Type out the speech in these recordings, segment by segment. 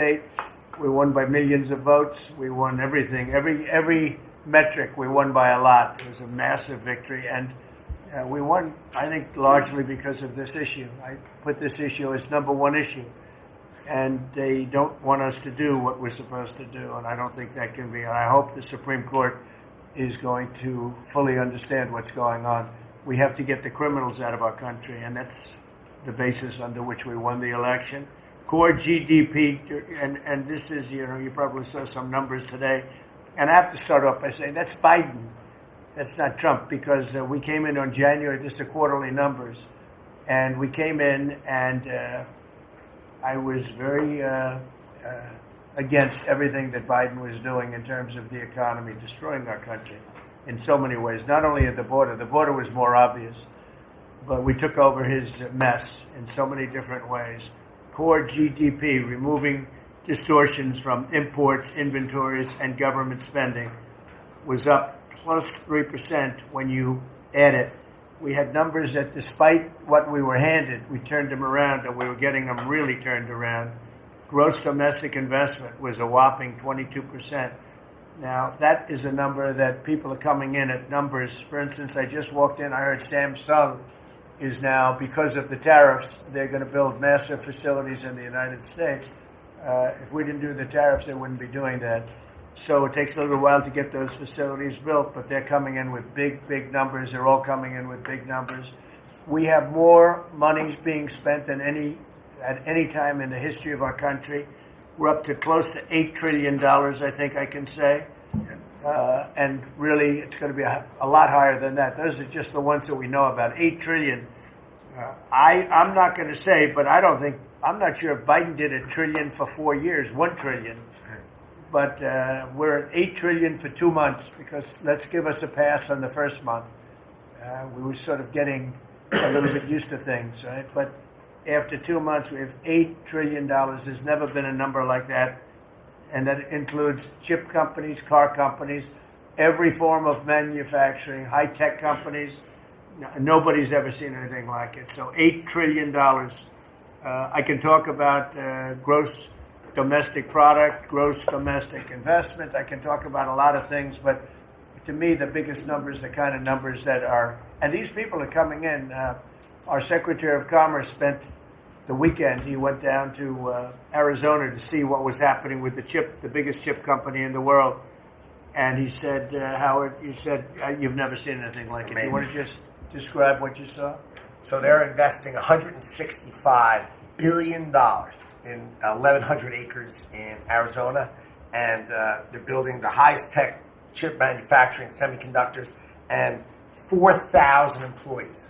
state. We won by millions of votes. We won everything. Every metric we won by a lot. It was a massive victory. And we won, I think, largely because of this issue. I put this issue as number one issue. And they don't want us to do what we're supposed to do. And I don't think that can be. I hope the Supreme Court is going to fully understand what's going on. We have to get the criminals out of our country. And that's the basis under which we won the election. Core GDP, and this is, you probably saw some numbers today. And I have to start off by saying that's Biden. That's not Trump, because we came in on January, this is quarterly numbers. And we came in and I was very against everything that Biden was doing in terms of the economy, destroying our country in so many ways. Not only at the border was more obvious, but we took over his mess in so many different ways. Core GDP, removing distortions from imports, inventories, and government spending, was up plus 3% when you add it. We had numbers that despite what we were handed, we turned them around, and we were getting them really turned around. Gross domestic investment was a whopping 22%. Now, that is a number that people are coming in at numbers. For instance, I just walked in, I heard Samsung is now, because of the tariffs, they're going to build massive facilities in the United States. If we didn't do the tariffs, they wouldn't be doing that. So it takes a little while to get those facilities built, but they're coming in with big numbers. They're all coming in with big numbers. We have more money being spent than at any time in the history of our country. We're up to close to $8 trillion, I think I can say. And really, it's going to be a lot higher than that. Those are just the ones that we know about. $8 trillion. I'm not going to say, but I'm not sure if Biden did $1 trillion for 4 years, $1 trillion. But we're at $8 trillion for 2 months, because let's give us a pass on the first month. We were sort of getting a little bit used to things, right? But after 2 months, we have $8 trillion. There's never been a number like that. And that includes chip companies, car companies, every form of manufacturing, high-tech companies. Nobody's ever seen anything like it. So $8 trillion. I can talk about gross domestic product, gross domestic investment. I can talk about a lot of things, but to me, the biggest numbers, the kind of numbers that are, and these people are coming in. Our Secretary of Commerce spent the weekend. He went down to Arizona to see what was happening with the biggest chip company in the world. And he said, Howard, you said, you've never seen anything like it. Do you want to just describe what you saw? So they're investing $165 billion in 1,100 acres in Arizona, and they're building the highest tech chip manufacturing, semiconductors, and 4,000 employees.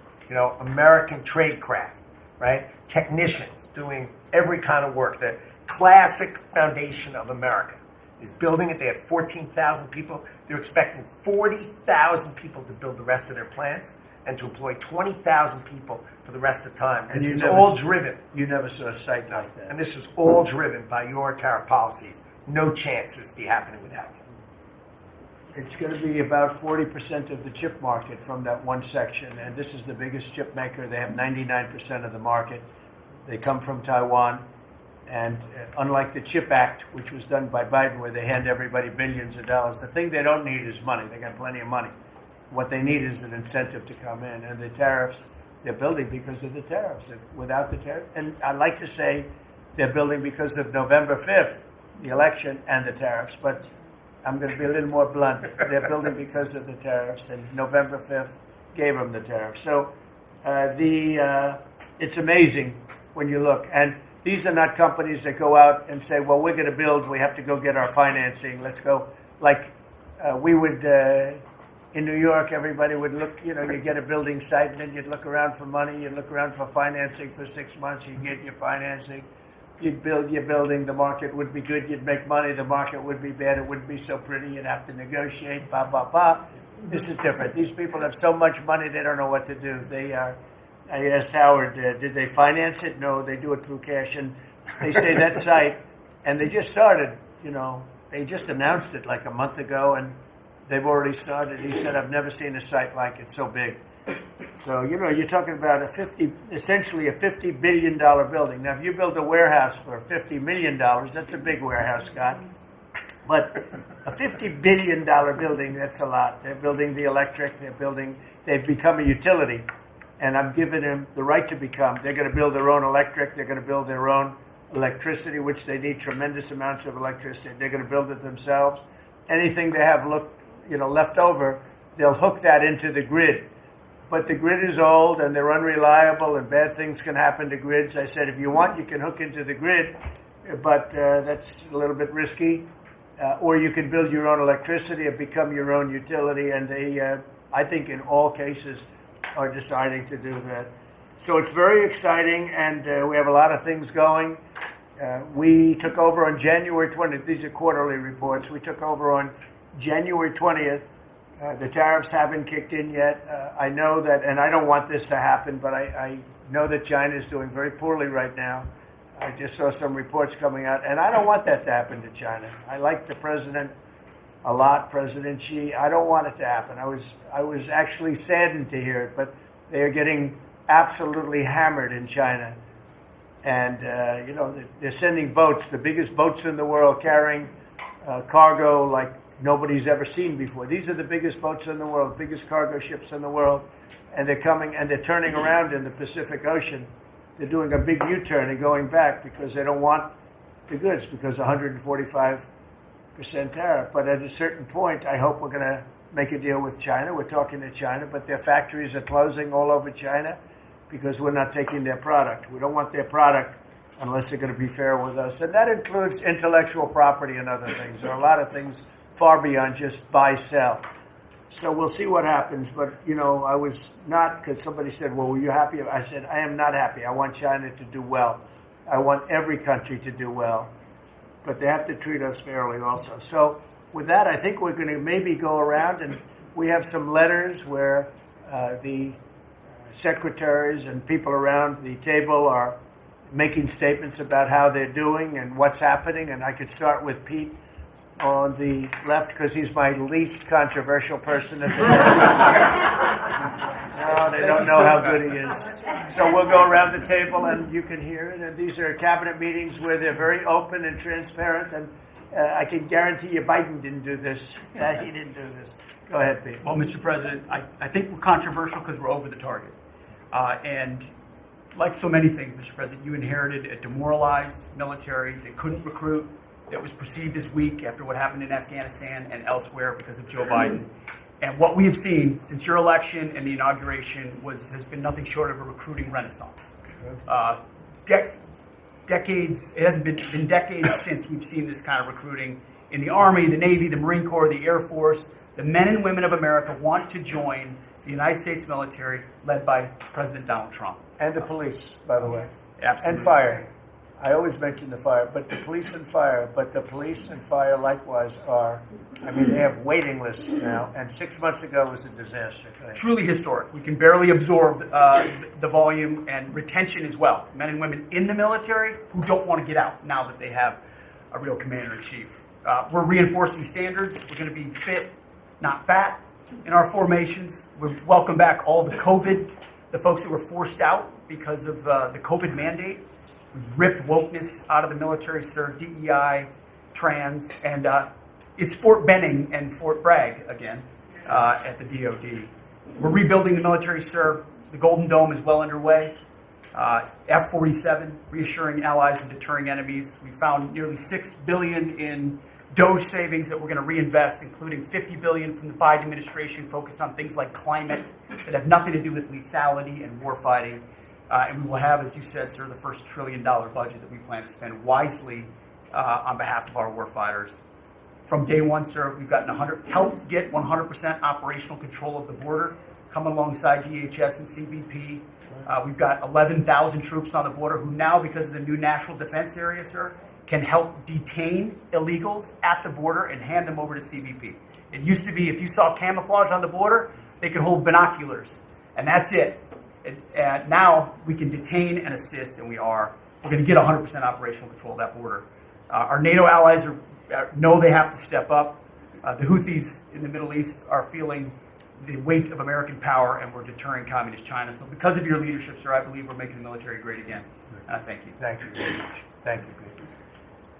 American tradecraft, right? Technicians doing every kind of work. The classic foundation of America is building it. They had 14,000 people. They're expecting 40,000 people to build the rest of their plants and to employ 20,000 people for the rest of the time. And this is all driven. You never saw a site like that. And this is all driven by your tariff policies. No chance this be happening without you. It's going to be about 40% of the chip market from that one section. And this is the biggest chip maker. They have 99% of the market. They come from Taiwan. And unlike the CHIP Act, which was done by Biden, where they hand everybody billions of dollars, the thing they don't need is money. They got plenty of money. What they need is an incentive to come in. And the tariffs, they're building because of the tariffs. Without the tariffs, and I'd like to say they're building because of November 5th, the election, and the tariffs. But I'm going to be a little more blunt. They're building because of the tariffs, and November 5th gave them the tariffs. So it's amazing when you look. And these are not companies that go out and say, well, we're going to build, we have to go get our financing. Let's go. Like we would, in New York, everybody would look, you get a building site, and then you'd look around for money, you'd look around for financing for 6 months, you'd get your financing. You'd build your building, the market would be good, you'd make money, the market would be bad, it wouldn't be so pretty, you'd have to negotiate, This is different. These people have so much money, they don't know what to do. I asked Howard, did they finance it? No, they do it through cash. And they say that site, and they just started, they just announced it like a month ago, and they've already started. He said, I've never seen a site like it so big. So, you're talking about essentially a $50 billion building. Now, if you build a warehouse for $50 million, that's a big warehouse, Scott. But a $50 billion building, that's a lot. They're building the electric, they've become a utility. And I'm giving them the right to become. They're going to build their own electric, they're going to build their own electricity, which they need tremendous amounts of electricity. They're going to build it themselves. Anything they have left over, they'll hook that into the grid. But the grid is old and they're unreliable and bad things can happen to grids. I said, if you want, you can hook into the grid, but that's a little bit risky. Or you can build your own electricity and become your own utility. And they, I think in all cases, are deciding to do that. So it's very exciting, and we have a lot of things going. We took over on January 20th. These are quarterly reports. We took over on January 20th. The tariffs haven't kicked in yet. I know that, and I don't want this to happen, but I know that China is doing very poorly right now. I just saw some reports coming out, and I don't want that to happen to China. I like the president a lot, President Xi. I don't want it to happen. I was actually saddened to hear it, but they are getting absolutely hammered in China. And, they're sending boats, the biggest boats in the world, carrying cargo like nobody's ever seen before. These are the biggest boats in the world, biggest cargo ships in the world. And they're coming and they're turning around in the Pacific Ocean. They're doing a big U-turn and going back because they don't want the goods because 145% tariff. But at a certain point, I hope we're going to make a deal with China. We're talking to China, but their factories are closing all over China because we're not taking their product. We don't want their product unless they're going to be fair with us. And that includes intellectual property and other things. There are a lot of things far beyond just buy, sell. So we'll see what happens. But, I was not, because somebody said, well, were you happy? I said, I am not happy. I want China to do well. I want every country to do well. But they have to treat us fairly also. So with that, I think we're going to maybe go around, and we have some letters where the secretaries and people around the table are making statements about how they're doing and what's happening. And I could start with Pete on the left because he's my least controversial person at the No, they don't know how good he is. So we'll go around the table and you can hear it. And these are cabinet meetings where they're very open and transparent. And I can guarantee you Biden didn't do this. He didn't do this. Go ahead, Pete. Well, Mr. President, I think we're controversial because we're over the target. And like so many things, Mr. President, you inherited a demoralized military that couldn't recruit, that was perceived as weak after what happened in Afghanistan and elsewhere because of Joe Biden. And what we have seen since your election and the inauguration has been nothing short of a recruiting renaissance. Decades, it hasn't been decades since we've seen this kind of recruiting in the Army, the Navy, the Marine Corps, the Air Force. The men and women of America want to join the United States military led by President Donald Trump. And the police, by the way. Absolutely. And fire. I always mention the fire, but the police and fire. But the police and fire likewise they have waiting lists now. And 6 months ago was a disaster. Truly historic. We can barely absorb the volume and retention as well. Men and women in the military who don't want to get out now that they have a real commander-in-chief. We're reinforcing standards. We're going to be fit, not fat, in our formations. We welcome back all the folks that were forced out because of the COVID mandate. We've ripped wokeness out of the military, sir, DEI, trans, and it's Fort Benning and Fort Bragg again at the DOD. We're rebuilding the military, sir. The Golden Dome is well underway. F-47, reassuring allies and deterring enemies. We found nearly $6 billion in DOGE savings that we're going to reinvest, including $50 billion from the Biden administration focused on things like climate that have nothing to do with lethality and warfighting. And we will have, as you said, sir, the first $1 trillion budget that we plan to spend wisely on behalf of our warfighters. From day one, sir, we've helped get 100% operational control of the border, come alongside DHS and CBP. We've got 11,000 troops on the border who now, because of the new national defense area, sir, can help detain illegals at the border and hand them over to CBP. It used to be if you saw camouflage on the border, they could hold binoculars, and that's it. Now we can detain and assist, and we're going to get 100% operational control of that border. Our NATO allies know they have to step up. The Houthis in the Middle East are feeling the weight of American power, and we're deterring communist China. So because of your leadership, sir, I believe we're making the military great again. And I thank you. Thank you very much. Thank you, Peter.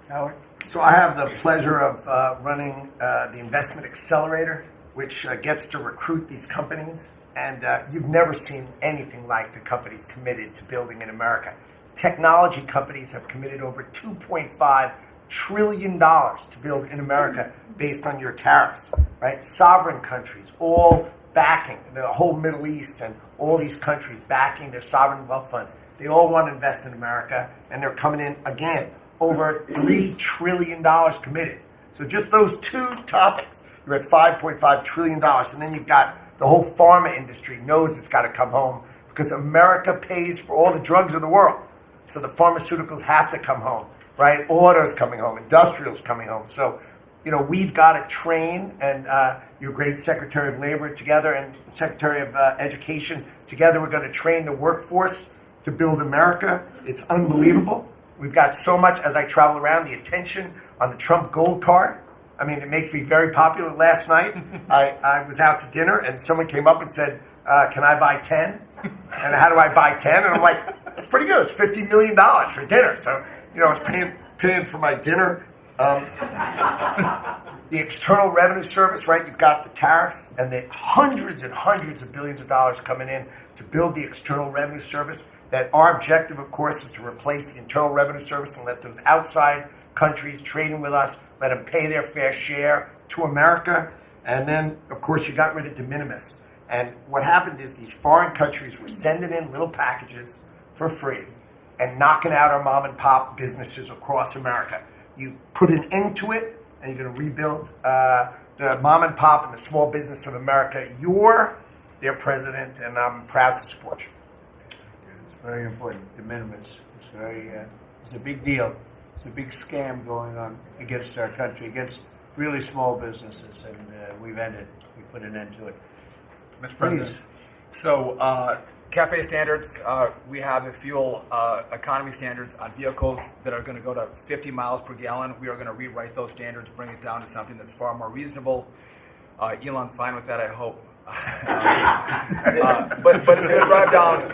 Howard? So I have the pleasure of running the Investment Accelerator, which gets to recruit these companies. And you've never seen anything like the companies committed to building in America. Technology companies have committed over $2.5 trillion to build in America based on your tariffs, right? Sovereign countries all backing, the whole Middle East and all these countries backing their sovereign wealth funds. They all want to invest in America, and they're coming in, again, over $3 trillion committed. So just those two topics, you're at $5.5 trillion. And then you've got the whole pharma industry knows it's got to come home because America pays for all the drugs of the world. So the pharmaceuticals have to come home, right? Autos coming home, industrials coming home. So, we've got to train, and your great Secretary of Labor together and the Secretary of Education together, we're going to train the workforce to build America. It's unbelievable. We've got so much, as I travel around, the attention on the Trump Gold Card. I mean, it makes me very popular. Last night, I was out to dinner, and someone came up and said, can I buy 10? And how do I buy 10? And I'm like, that's pretty good. It's $50 million for dinner. So, I was paying for my dinner. The External Revenue Service, right? You've got the tariffs and the hundreds and hundreds of billions of dollars coming in to build the External Revenue Service. That our objective, of course, is to replace the Internal Revenue Service and let those outside countries trading with us, let them pay their fair share to America. And then, of course, you got rid of de minimis. And what happened is these foreign countries were sending in little packages for free and knocking out our mom and pop businesses across America. You put an end to it, and you're going to rebuild the mom and pop and the small business of America. You're their president, and I'm proud to support you. It's very important. De minimis. It's a big deal. It's a big scam going on against our country, against really small businesses, and we put an end to it. Mr. President. Please. So, CAFE standards, we have the fuel economy standards on vehicles that are going to go to 50 miles per gallon. We are going to rewrite those standards, bring it down to something that's far more reasonable. Elon's fine with that, I hope. But it's going to drive down.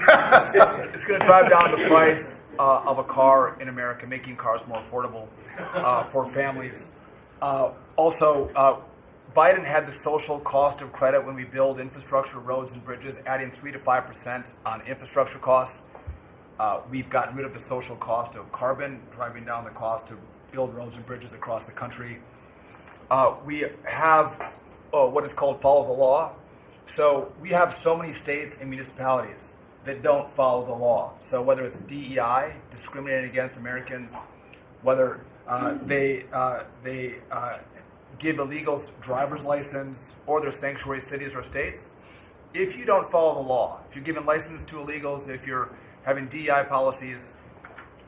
It's going to drive down the price of a car in America, making cars more affordable for families. Also, Biden had the social cost of credit when we build infrastructure, roads, and bridges, adding 3 to 5% on infrastructure costs. We've gotten rid of the social cost of carbon, driving down the cost to build roads and bridges across the country. We have what is called follow the law. So we have so many states and municipalities that don't follow the law. So whether it's DEI, discriminating against Americans, whether they give illegals driver's license, or their sanctuary cities or states, if you don't follow the law, if you're giving license to illegals, if you're having DEI policies,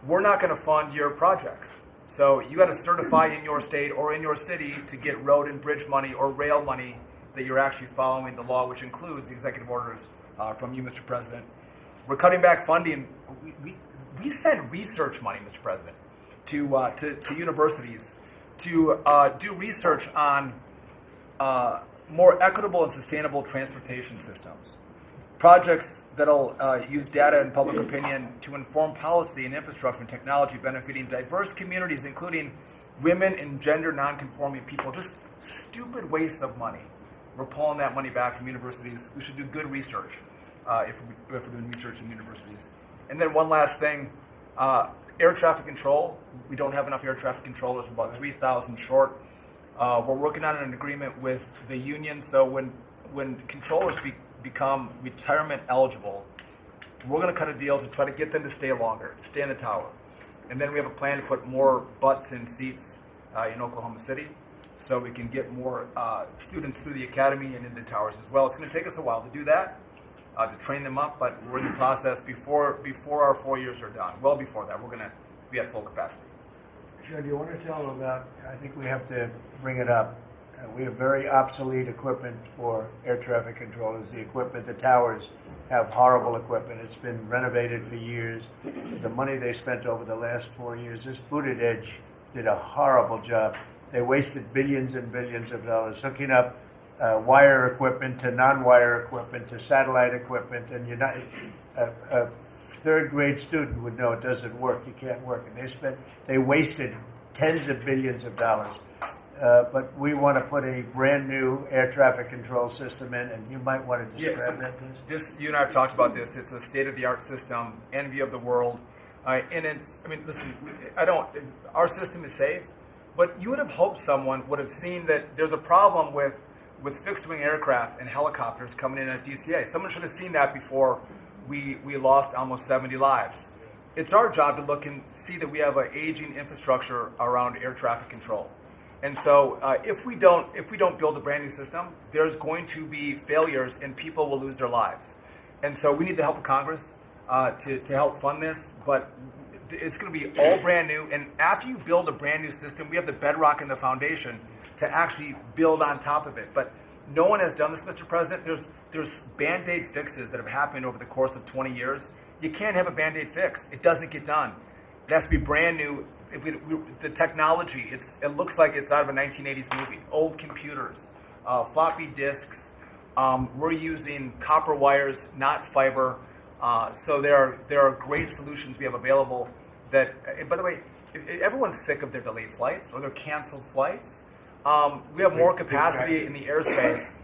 we're not going to fund your projects. So you got to certify in your state or in your city to get road and bridge money or rail money that you're actually following the law, which includes executive orders from you, Mr. President. We're cutting back funding. We send research money, Mr. President, to universities to do research on more equitable and sustainable transportation systems. Projects that'll use data and public opinion to inform policy and infrastructure and technology benefiting diverse communities, including women and gender nonconforming people. Just stupid wastes of money. We're pulling that money back from universities. We should do good research if we're doing research in universities. And then one last thing, air traffic control. We don't have enough air traffic controllers. We're about 3,000 short. We're working on an agreement with the union, so when controllers become retirement eligible, we're going to cut a deal to try to get them to stay longer, to stay in the tower. And then we have a plan to put more butts in seats in Oklahoma City, so we can get more students through the academy and into towers as well. It's going to take us a while to do that, to train them up, but we're in the process before our 4 years are done. Well before that, we're going to be at full capacity. Joe, do you want to tell them about, I think we have to bring it up, we have very obsolete equipment for air traffic controllers. The equipment, the towers have horrible equipment. It's been renovated for years. The money they spent over the last 4 years, this Buttigieg did a horrible job. They wasted billions and billions of dollars hooking up wire equipment to non-wire equipment to satellite equipment, and you're not a third grade student would know it doesn't work. You can't work, and they wasted tens of billions of dollars. But we want to put a brand new air traffic control system in, and you might want to describe that, please. You and I have talked about this. It's a state-of-the-art system, envy of the world, and it's. I mean, listen, our system is safe, but you would have hoped someone would have seen that there's a problem with fixed-wing aircraft and helicopters coming in at DCA. Someone should have seen that before we lost almost 70 lives. It's our job to look and see that we have an aging infrastructure around air traffic control. And so if we don't build a brand new system, there's going to be failures and people will lose their lives. And so we need the help of Congress to help fund this, but it's going to be all brand new. And after you build a brand new system, we have the bedrock and the foundation to actually build on top of it. But no one has done this, Mr. President. There's Band-Aid fixes that have happened over the course of 20 years. You can't have a Band-Aid fix. It doesn't get done. It has to be brand new. The technology, it looks like it's out of a 1980s movie. Old computers, floppy disks. We're using copper wires, not fiber. So there are great solutions we have available. That, and by the way, everyone's sick of their delayed flights or their canceled flights. We have more capacity in the airspace,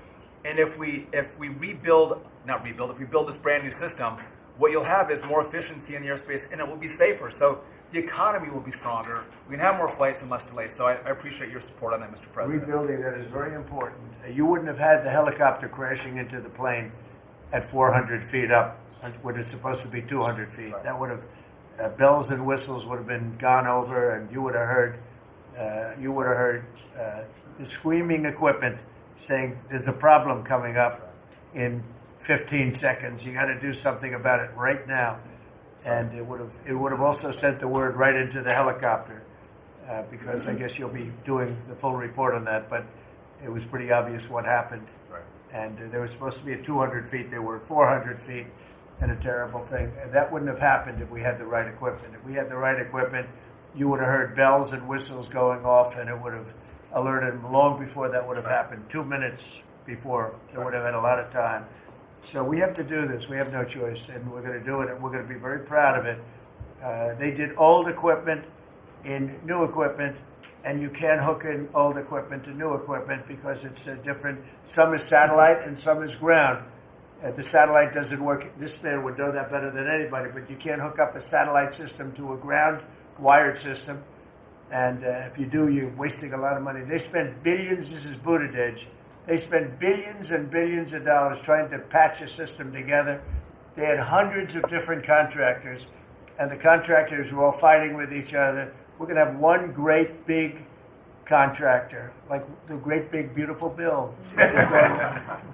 and if we build this brand new system, what you'll have is more efficiency in the airspace, and it will be safer. So the economy will be stronger. We can have more flights and less delays. So I appreciate your support on that, Mr. President. Rebuilding that is very important. You wouldn't have had the helicopter crashing into the plane at 400 feet up when it's supposed to be 200 feet. Right. That would have bells and whistles would have been gone over, and you would have heard the screaming equipment saying there's a problem coming up in 15 seconds. You got to do something about it right now. And it would have also sent the word right into the helicopter, because I guess you'll be doing the full report on that. But it was pretty obvious what happened. Right. And they were supposed to be at 200 feet. They were at 400 feet, and a terrible thing. And that wouldn't have happened if we had the right equipment. If we had the right equipment, you would have heard bells and whistles going off, and it would have alerted them long before that would have happened. 2 minutes before, they would have had a lot of time. So we have to do this. We have no choice, and we're going to do it, and we're going to be very proud of it. They did old equipment in new equipment, and you can't hook in old equipment to new equipment because it's different. Some is satellite and some is ground. The satellite doesn't work. This man would know that better than anybody, but you can't hook up a satellite system to a ground wired system. And if you do, you're wasting a lot of money. They spent billions. This is Buttigieg. They spent billions and billions of dollars trying to patch a system together. They had hundreds of different contractors, and the contractors were all fighting with each other. We're going to have one great big contractor, like the Great Big Beautiful Bill,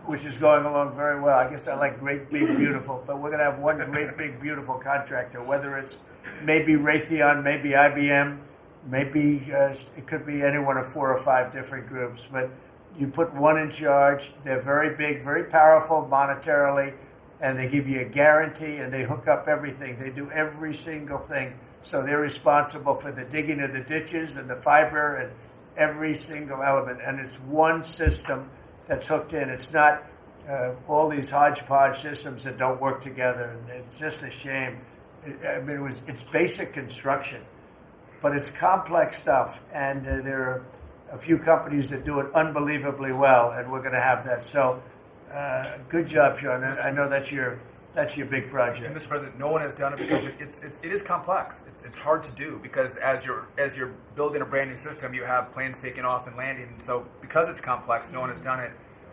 which is going along very well. I guess I like Great Big Beautiful, but we're going to have one Great Big Beautiful contractor, whether it's maybe Raytheon, maybe IBM, maybe it could be any one of 4 or 5 different groups, but you put one in charge. They're very big, very powerful monetarily, and they give you a guarantee, and they hook up everything. They do every single thing. So they're responsible for the digging of the ditches and the fiber and every single element. And it's one system that's hooked in. It's not all these hodgepodge systems that don't work together. And it's just a shame. It's basic construction, but it's complex stuff. And there are a few companies that do it unbelievably well, and we're going to have that. So, good job, Sean. I know that's your big project. And Mr. President, no one has done it because it is complex. It's hard to do because as you're building a brand new system, you have planes taking off and landing. And so, because it's complex, no one has done it,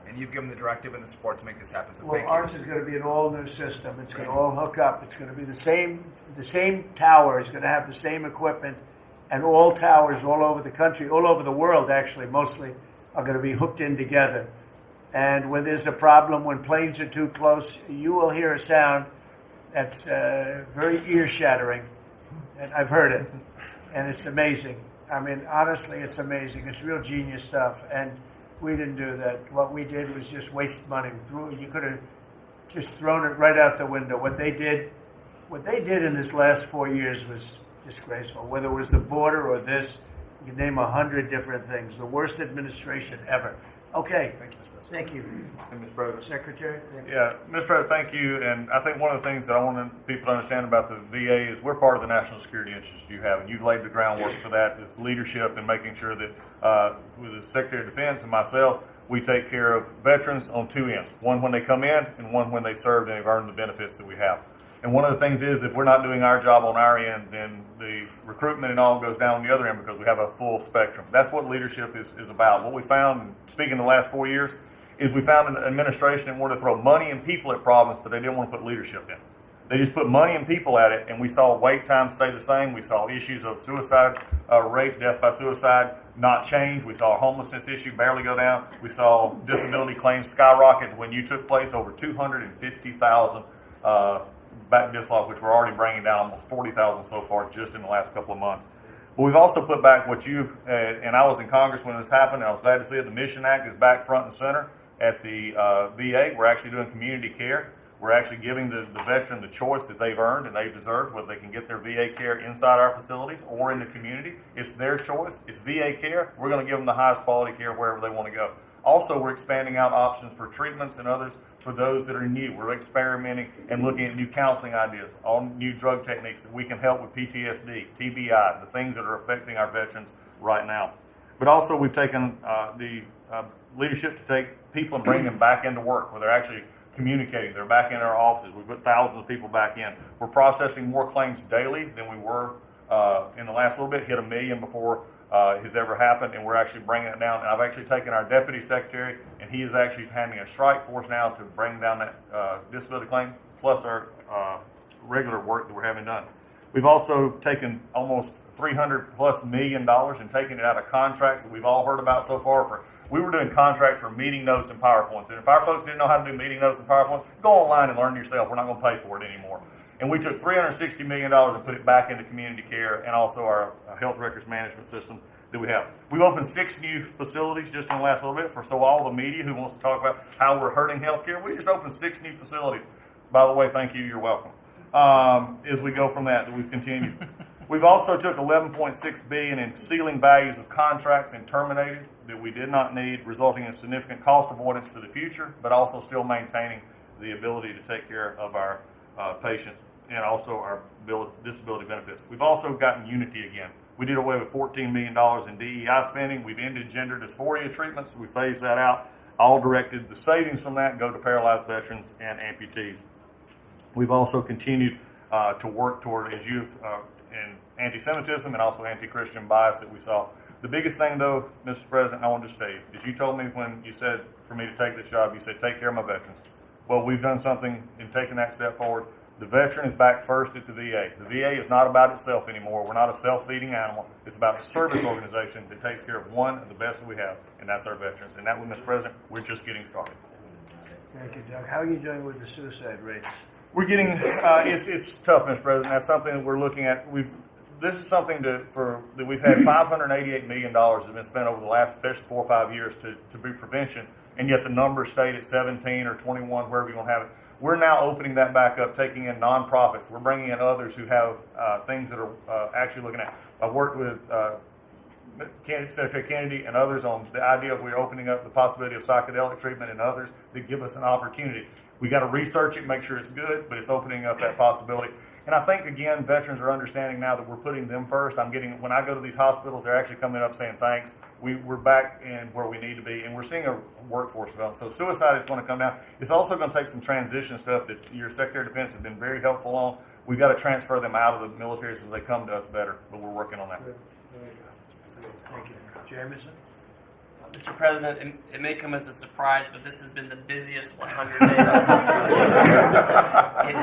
and you've given the directive and the support to make this happen. So, well, thank you. ours is going to be an all new system. It's going to all hook up. It's going to be the same tower is going to have the same equipment. And all towers all over the country, all over the world actually, mostly, are going to be hooked in together. And when there's a problem, when planes are too close, you will hear a sound that's very ear-shattering. And I've heard it. And it's amazing. I mean, honestly, it's amazing. It's real genius stuff. And we didn't do that. What we did was just waste money. You could have just thrown it right out the window. What they did in this last 4 years was disgraceful. Whether it was the border or this, you can name 100 different things. The worst administration ever. Okay, Thank you, Mr. President. thank you. Mr. President. Secretary? Thank you. Yeah, Mr. President, thank you. And I think one of the things that I want people to understand about the VA is we're part of the national security interest you have, and you've laid the groundwork for that with leadership and making sure that with the Secretary of Defense and myself, we take care of veterans on two ends, one when they come in and one when they served and they've earned the benefits that we have. And one of the things is if we're not doing our job on our end, then the recruitment and all goes down on the other end because we have a full spectrum. That's what leadership is about. What we found, speaking the last 4 years, is we found an administration that wanted to throw money and people at problems, but they didn't want to put leadership in. They just put money and people at it, and we saw wait times stay the same. We saw issues of suicide rates, death by suicide, not change. We saw a homelessness issue barely go down. We saw disability claims skyrocket. When you took place, over 250,000 back dislodged, which we're already bringing down almost 40,000 so far just in the last couple of months. But we've also put back what you, and I was in Congress when this happened, and I was glad to see it. The Mission Act is back front and center at the VA. We're actually doing community care. We're actually giving the veteran the choice that they've earned and they've deserved, whether they can get their VA care inside our facilities or in the community. It's their choice. It's VA care. We're going to give them the highest quality care wherever they want to go. Also, we're expanding out options for treatments and others for those that are new. We're experimenting and looking at new counseling ideas, all new drug techniques that we can help with PTSD, TBI, the things that are affecting our veterans right now. But also, we've taken the leadership to take people and bring them back into work where they're actually communicating. They're back in our offices. We've put thousands of people back in. We're processing more claims daily than we were in the last little bit, hit 1 million before has ever happened, and we're actually bringing it down. And I've actually taken our deputy secretary, and he is actually having a strike force now to bring down that disability claim, plus our regular work that we're having done. We've also taken almost $300+ million and taken it out of contracts that we've all heard about so far. We were doing contracts for meeting notes and PowerPoints. And if our folks didn't know how to do meeting notes and PowerPoints, go online and learn yourself. We're not going to pay for it anymore. And we took $360 million and put it back into community care and also our health records management system that we have. We've opened 6 new facilities just in the last little bit so all the media who wants to talk about how we're hurting healthcare, we just opened 6 new facilities. By the way, thank you. You're welcome. As we go from that we've continued. We've also took $11.6 billion in ceiling values of contracts and terminated that we did not need, resulting in significant cost avoidance for the future, but also still maintaining the ability to take care of our patients and also our disability benefits. We've also gotten unity again. We did away with $14 million in DEI spending. We've ended gender dysphoria treatments. We phased that out. All directed the savings from that go to paralyzed veterans and amputees. We've also continued to work toward, as you've, in anti-Semitism and also anti-Christian bias that we saw. The biggest thing, though, Mr. President, I wanted to state, is you told me when you said for me to take this job, you said take care of my veterans. Well, we've done something in taking that step forward. The veteran is back first at the VA. The VA is not about itself anymore. We're not a self-feeding animal. It's about a service organization that takes care of one of the best that we have, and that's our veterans. And that one, Mr. President, we're just getting started. Thank you, Doug. How are you doing with the suicide rates? We're getting, it's tough, Mr. President. That's something that we're looking at. This is something that we've had $588 million has been spent over the last 4 or 5 years to be prevention, and yet the numbers stayed at 17 or 21, wherever you want to have it. We're now opening that back up, taking in nonprofits. We're bringing in others who have things that are actually looking at. I've worked with Secretary Kennedy and others on the idea of we're opening up the possibility of psychedelic treatment and others that give us an opportunity. We got to research it, make sure it's good, but it's opening up that possibility. And I think, again, veterans are understanding now that we're putting them first. When I go to these hospitals, they're actually coming up saying thanks. We're back in where we need to be, and we're seeing a workforce development. So suicide is going to come down. It's also going to take some transition stuff that your Secretary of Defense has been very helpful on. We've got to transfer them out of the military so they come to us better, but we're working on that. Good. There you go. Thank you. Jameson? Mr. President, it may come as a surprise, but this has been the busiest 100 days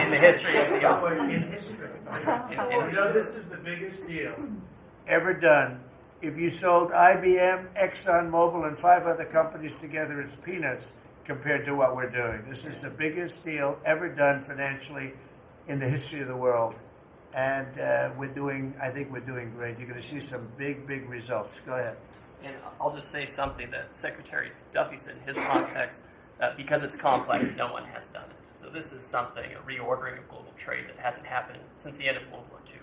in the history of the office. In history. In This is the biggest deal ever done. If you sold IBM, ExxonMobil, and 5 other companies together, it's peanuts compared to what we're doing. This is the biggest deal ever done financially in the history of the world. And I think we're doing great. You're going to see some big, big results. Go ahead. And I'll just say something that Secretary Duffy said in his context, because it's complex, no one has done it. So this is something, a reordering of global trade that hasn't happened since the end of World War II.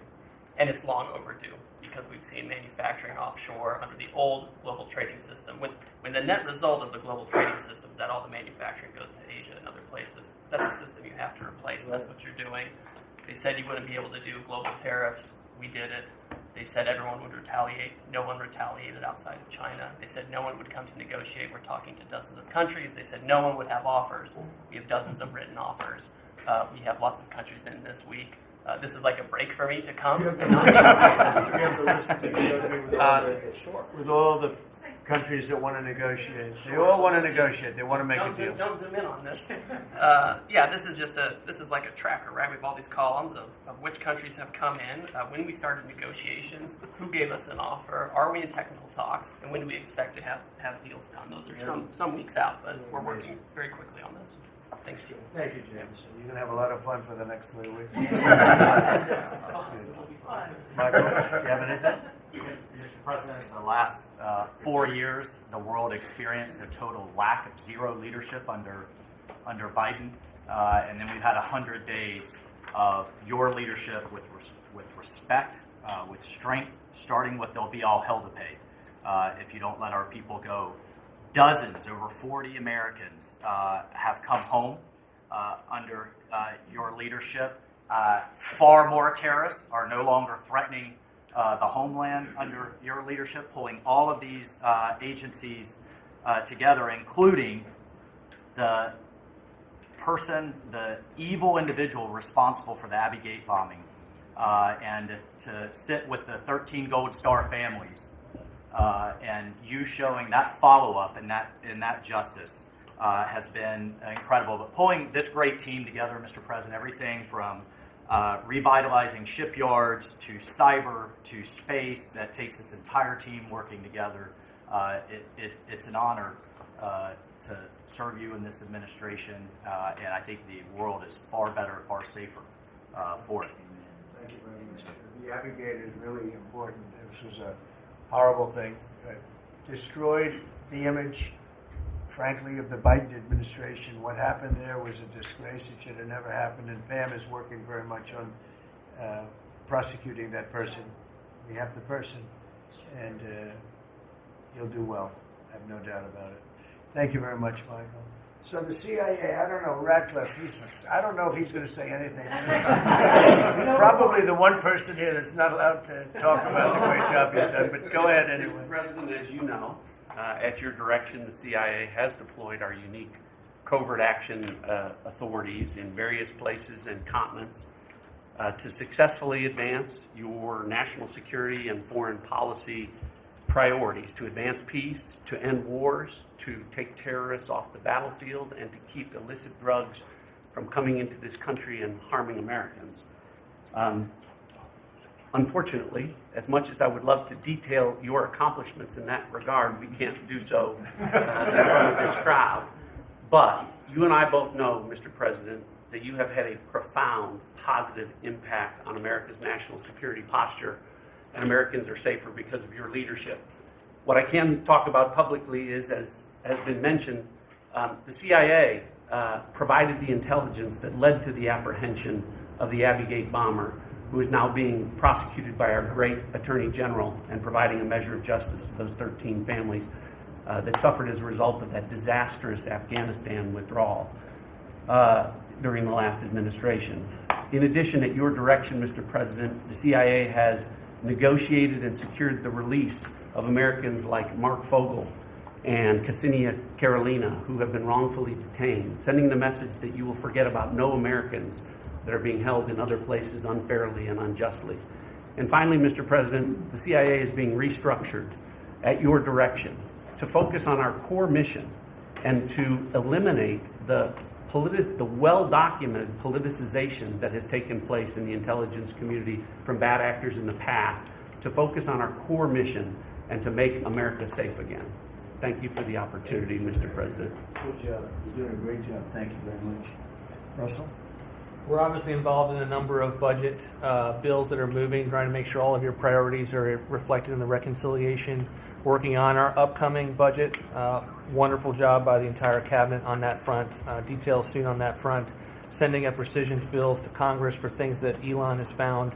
And it's long overdue. because we've seen manufacturing offshore under the old global trading system. When the net result of the global trading system is that all the manufacturing goes to Asia and other places, that's a system you have to replace, and that's what you're doing. They said you wouldn't be able to do global tariffs. We did it. They said everyone would retaliate. No one retaliated outside of China. They said no one would come to negotiate. We're talking to dozens of countries. They said no one would have offers. We have dozens of written offers. We have lots of countries in this week. This is like a break for me to come. You have the list that you showed me with all the countries that want to negotiate. They all want to negotiate. They want to make a deal. Don't zoom in on this. This is like a tracker, right? We have all these columns of which countries have come in, when we started negotiations, who gave us an offer, are we in technical talks, and when do we expect to have deals done. Those are some weeks out, but we're working very quickly on this. Thanks, Jim. Thank you, James. You're going to have a lot of fun for the next 3 weeks. Michael, you have anything? Mr. President, in the last 4 years, the world experienced a total lack of zero leadership under Biden, and then we've had 100 days of your leadership with respect, with strength, starting with there'll be all hell to pay if you don't let our people go. Dozens, over 40 Americans have come home under your leadership. Far more terrorists are no longer threatening the homeland under your leadership, pulling all of these agencies together, including the evil individual responsible for the Abbey Gate bombing, and to sit with the 13 Gold Star families, and you showing that follow-up and that justice has been incredible. But pulling this great team together, Mr. President, everything from revitalizing shipyards to cyber to space, that takes this entire team working together. It's an honor to serve you in this administration, and I think the world is far better, far safer for it. Thank you very much. The Abbey Gate is really important. This was a horrible thing that destroyed the image, frankly, of the Biden administration. What happened there was a disgrace. It should have never happened, and Pam is working very much on prosecuting that person. We have the person, and he'll do well. I have no doubt about it. Thank you very much, Michael. So the CIA, I don't know, Ratcliffe, I don't know if he's going to say anything. He's probably the one person here that's not allowed to talk about the great job he's done, but go ahead anyway. Mr. President, as you know, at your direction, the CIA has deployed our unique covert action authorities in various places and continents to successfully advance your national security and foreign policy priorities, to advance peace, to end wars, to take terrorists off the battlefield, and to keep illicit drugs from coming into this country and harming Americans. Unfortunately, as much as I would love to detail your accomplishments in that regard, we can't do so in front of this crowd. But you and I both know, Mr. President, that you have had a profound positive impact on America's national security posture, and Americans are safer because of your leadership. What I can talk about publicly is, as has been mentioned, the CIA provided the intelligence that led to the apprehension of the Abbey Gate bomber, who is now being prosecuted by our great Attorney General and providing a measure of justice to those 13 families that suffered as a result of that disastrous Afghanistan withdrawal during the last administration. In addition, at your direction, Mr. President, the CIA has negotiated and secured the release of Americans like Mark Fogel and Ksenia Carolina, who have been wrongfully detained, sending the message that you will forget about no Americans that are being held in other places unfairly and unjustly. And finally, Mr. President, the CIA is being restructured at your direction to focus on our core mission and to eliminate the well-documented politicization that has taken place in the intelligence community from bad actors in the past, to focus on our core mission and to make America safe again. Thank you for the opportunity, Mr. President. Good job. You're doing a great job. Thank you very much. Russell? We're obviously involved in a number of budget bills that are moving, trying to make sure all of your priorities are reflected in the reconciliation, working on our upcoming budget. Wonderful job by the entire cabinet on that front. Details soon on that front. Sending up rescissions bills to Congress for things that Elon has found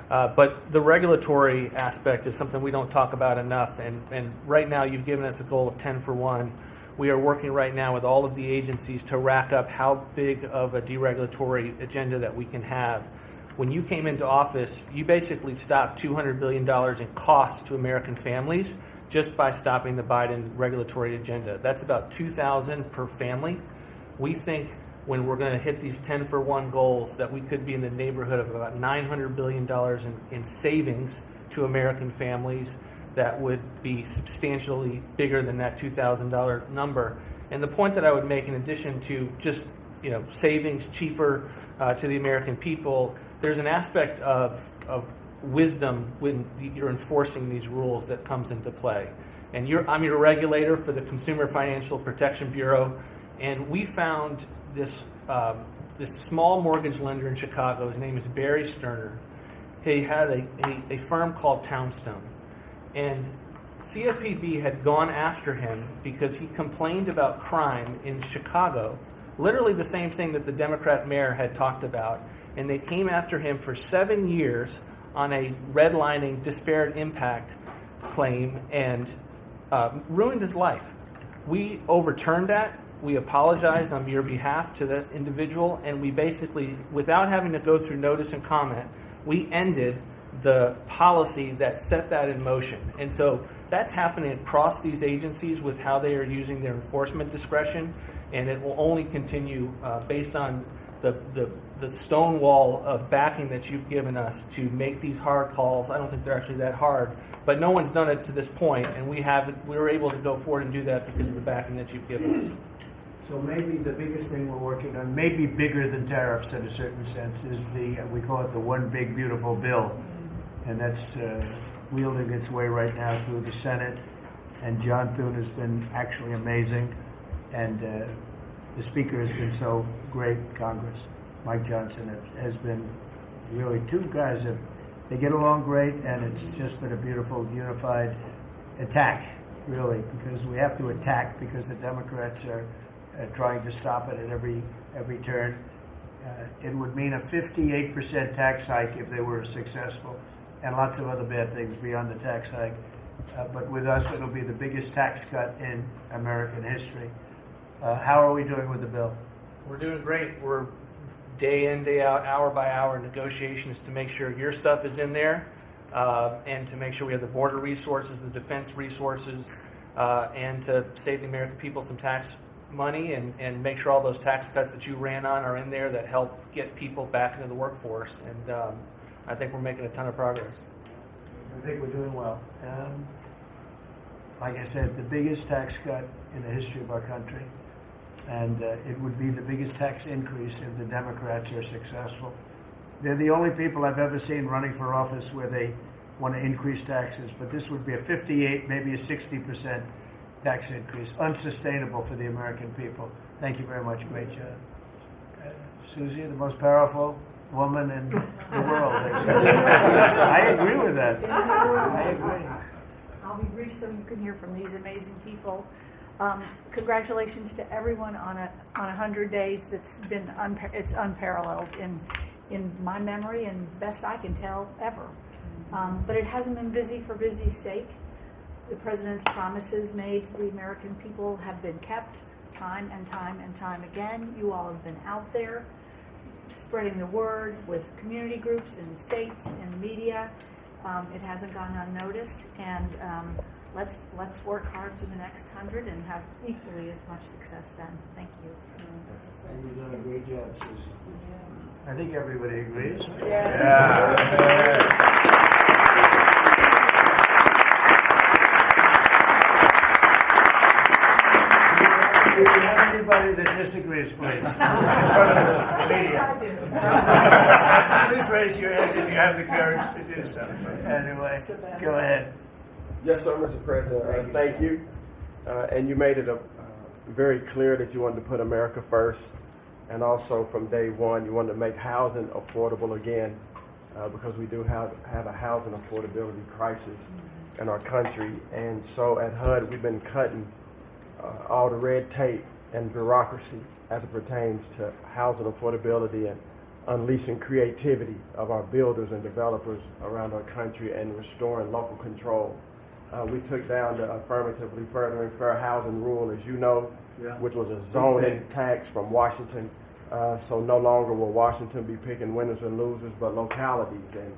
But the regulatory aspect is something we don't talk about enough. And right now, you've given us a goal of 10 for 1. We are working right now with all of the agencies to rack up how big of a deregulatory agenda that we can have. When you came into office, you basically stopped $200 billion in costs to American families just by stopping the Biden regulatory agenda. That's about $2,000 per family. We think when we're going to hit these 10 for 1 goals that we could be in the neighborhood of about $900 billion in savings to American families that would be substantially bigger than that $2,000 number. And the point that I would make, in addition to just savings cheaper to the American people, there's an aspect of wisdom when you're enforcing these rules that comes into play. And I'm your regulator for the Consumer Financial Protection Bureau, and we found this small mortgage lender in Chicago. His name is Barry Sterner. He had a firm called Townstone, and CFPB had gone after him because he complained about crime in Chicago, literally the same thing that the Democrat mayor had talked about, and they came after him for 7 years on a redlining disparate impact claim and ruined his life. We overturned that. We apologized on your behalf to the individual, and we basically, without having to go through notice and comment, we ended the policy that set that in motion. And so that's happening across these agencies with how they are using their enforcement discretion, and it will only continue based on the stonewall of backing that you've given us to make these hard calls. I don't think they're actually that hard, but no one's done it to this point, and we were able to go forward and do that because of the backing that you've given us. So maybe the biggest thing we're working on, maybe bigger than tariffs in a certain sense, is we call it the One Big Beautiful Bill. And that's wielding its way right now through the Senate. And John Thune has been actually amazing. And the Speaker has been so great, Congress. Mike Johnson has been really two guys they get along great, and it's just been a beautiful, unified attack, really, because we have to attack because the Democrats are trying to stop it at every turn. It would mean a 58% tax hike if they were successful, and lots of other bad things beyond the tax hike. But with us, it'll be the biggest tax cut in American history. How are we doing with the bill? We're doing great. We're day in, day out, hour by hour negotiations to make sure your stuff is in there, and to make sure we have the border resources, the defense resources, and to save the American people some tax money and make sure all those tax cuts that you ran on are in there that help get people back into the workforce. And I think we're making a ton of progress. I think we're doing well. Like I said, the biggest tax cut in the history of our country. And it would be the biggest tax increase if the Democrats are successful. They're the only people I've ever seen running for office where they want to increase taxes, but this would be a 58, maybe a 60% tax increase, unsustainable for the American people. Thank you very much. Great job. Susie, the most powerful woman in the world. I agree with that. I agree. I'll be brief so you can hear from these amazing people. Congratulations to everyone on 100 days. That's been it's unparalleled in my memory and best I can tell ever. But it hasn't been busy for busy's sake. The president's promises made to the American people have been kept time and time and time again. You all have been out there spreading the word with community groups and states and media. It hasn't gone unnoticed, and let's work hard to the next 100 and have equally as much success then. Thank you. And you've done a great job, Susie. I think everybody agrees. Yeah. If you have anybody that disagrees, please. In front of the media. Please raise your hand if you have the courage to do so. Anyway, go ahead. Yes, sir, Mr. President. Thank you. And you made it very clear that you wanted to put America first. And also from day one, you wanted to make housing affordable again, because we do have a housing affordability crisis in our country. And so at HUD, we've been cutting all the red tape and bureaucracy as it pertains to housing affordability and unleashing creativity of our builders and developers around our country and restoring local control. We took down the affirmatively furthering fair housing rule, as you know, which was a zoning tax from Washington. So no longer will Washington be picking winners and losers, but localities and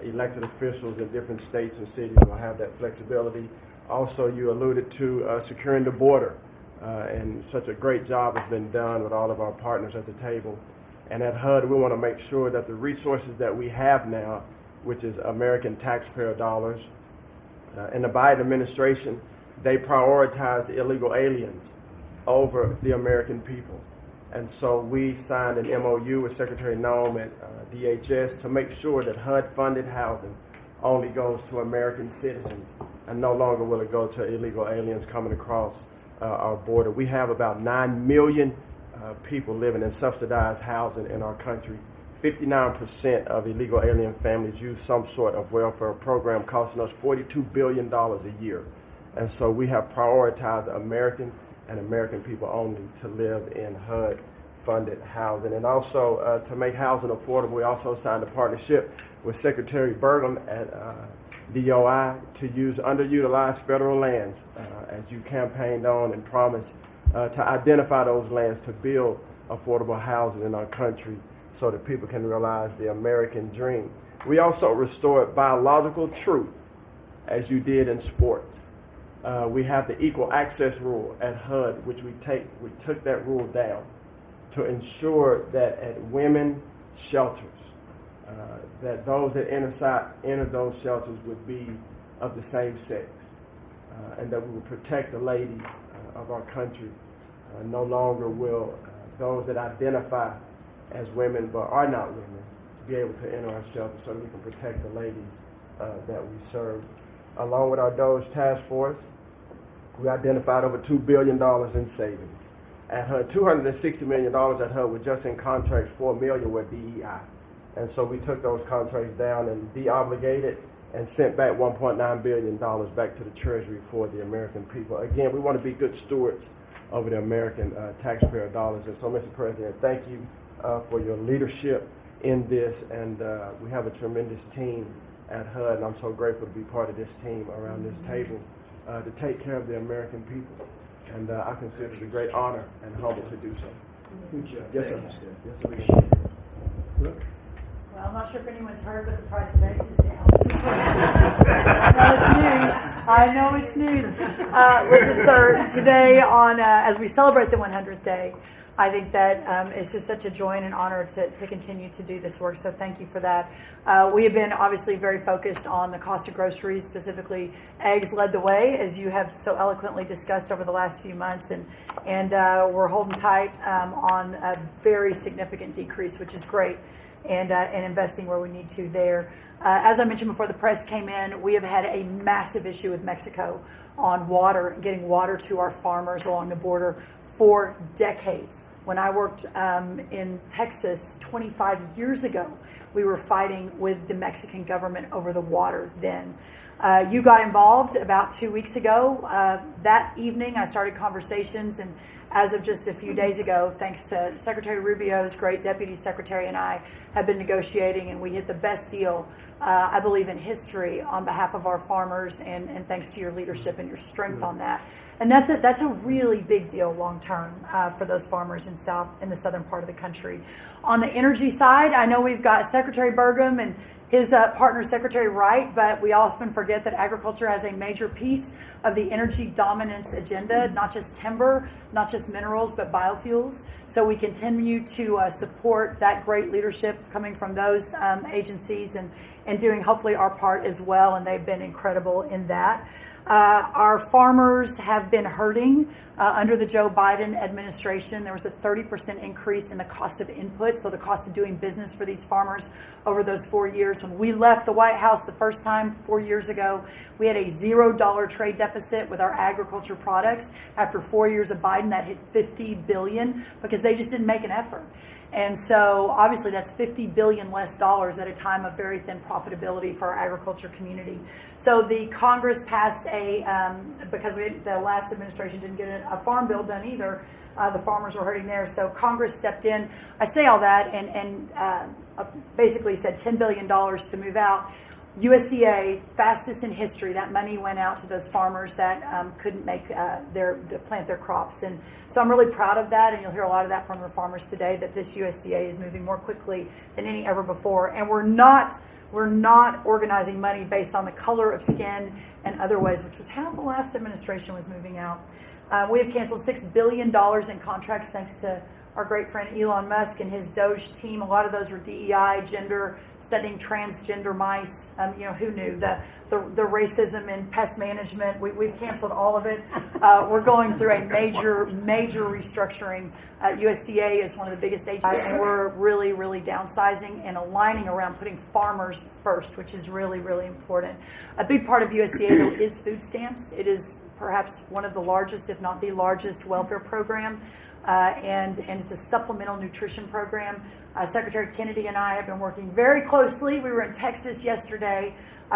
elected officials in different states and cities will have that flexibility. Also, you alluded to securing the border, and such a great job has been done with all of our partners at the table. And at HUD, we want to make sure that the resources that we have now, which is American taxpayer dollars, in the Biden administration, they prioritize illegal aliens over the American people. And so we signed an MOU with Secretary Noem at DHS to make sure that HUD-funded housing only goes to American citizens, and no longer will it go to illegal aliens coming across our border. We have about 9 million people living in subsidized housing in our country. 59% of illegal alien families use some sort of welfare program, costing us $42 billion a year. And so we have prioritized American and American people only to live in HUD-funded housing. And also to make housing affordable, we also signed a partnership with Secretary Burgum at DOI to use underutilized federal lands, as you campaigned on and promised, to identify those lands to build affordable housing in our country so that people can realize the American dream. We also restored biological truth, as you did in sports. We have the equal access rule at HUD, which we took that rule down to ensure that at women shelters, that those that enter those shelters would be of the same sex, and that we would protect the ladies of our country. No longer will those that identify as women but are not women be able to enter our shelters, so that we can protect the ladies that we serve. Along with our DOGE task force, we identified over $2 billion in savings. At HUD, $260 million at HUD were just in contracts, $4 million were DEI. And so we took those contracts down and de-obligated and sent back $1.9 billion back to the Treasury for the American people. Again, we want to be good stewards over the American taxpayer dollars. And so, Mr. President, thank you for your leadership in this. And we have a tremendous team at HUD, and I'm so grateful to be part of this team around this table to take care of the American people. And I consider it a great honor and humble to do so. Good job. Yes, sir. Thanks. Yes, sir. Appreciate it. Look. Well, I'm not sure if anyone's heard, but the price of eggs is down. I know it's news. Listen, sir, today as we celebrate the 100th day, I think that it's just such a joy and an honor to continue to do this work. So thank you for that. We have been obviously very focused on the cost of groceries, specifically eggs led the way, as you have so eloquently discussed over the last few months. And we're holding tight on a very significant decrease, which is great, and investing where we need to there. As I mentioned before the press came in, we have had a massive issue with Mexico on water, getting water to our farmers along the border for decades. When I worked in Texas 25 years ago, we were fighting with the Mexican government over the water then. You got involved about 2 weeks ago. That evening, I started conversations, and as of just a few days ago, thanks to Secretary Rubio's great deputy secretary and I, have been negotiating, and we hit the best deal, I believe, in history on behalf of our farmers, and thanks to your leadership and your strength on that. And that's a really big deal long term for those farmers in the southern part of the country. On the energy side, I know we've got Secretary Burgum and his partner, Secretary Wright, but we often forget that agriculture has a major piece of the energy dominance agenda, not just timber, not just minerals, but biofuels. So we continue to support that great leadership coming from those agencies and doing hopefully our part as well, and they've been incredible in that. Our farmers have been hurting under the Joe Biden administration. There was a 30% increase in the cost of input, so the cost of doing business for these farmers over those 4 years. When we left the White House the first time 4 years ago, we had a $0 trade deficit with our agriculture products. After 4 years of Biden, that hit $50 billion because they just didn't make an effort. And so obviously that's $50 billion less dollars at a time of very thin profitability for our agriculture community. So the Congress passed because the last administration didn't get a farm bill done either, the farmers were hurting there. So Congress stepped in. I say all that and basically said $10 billion to move out. USDA, fastest in history, that money went out to those farmers that couldn't make plant their crops. And so I'm really proud of that, and you'll hear a lot of that from the farmers today, that this USDA is moving more quickly than any ever before. And we're not organizing money based on the color of skin and other ways, which was how the last administration was moving out. We have canceled $6 billion in contracts thanks to our great friend Elon Musk and his DOGE team. A lot of those were DEI, gender, studying transgender mice. Who knew? The racism in pest management, we've canceled all of it. We're going through a major restructuring. USDA is one of the biggest agencies, and we're really, really downsizing and aligning around putting farmers first, which is really, really important. A big part of USDA, though, is food stamps. It is perhaps one of the largest, if not the largest, welfare program. And it's a supplemental nutrition program. Secretary Kennedy and I have been working very closely. We were in Texas yesterday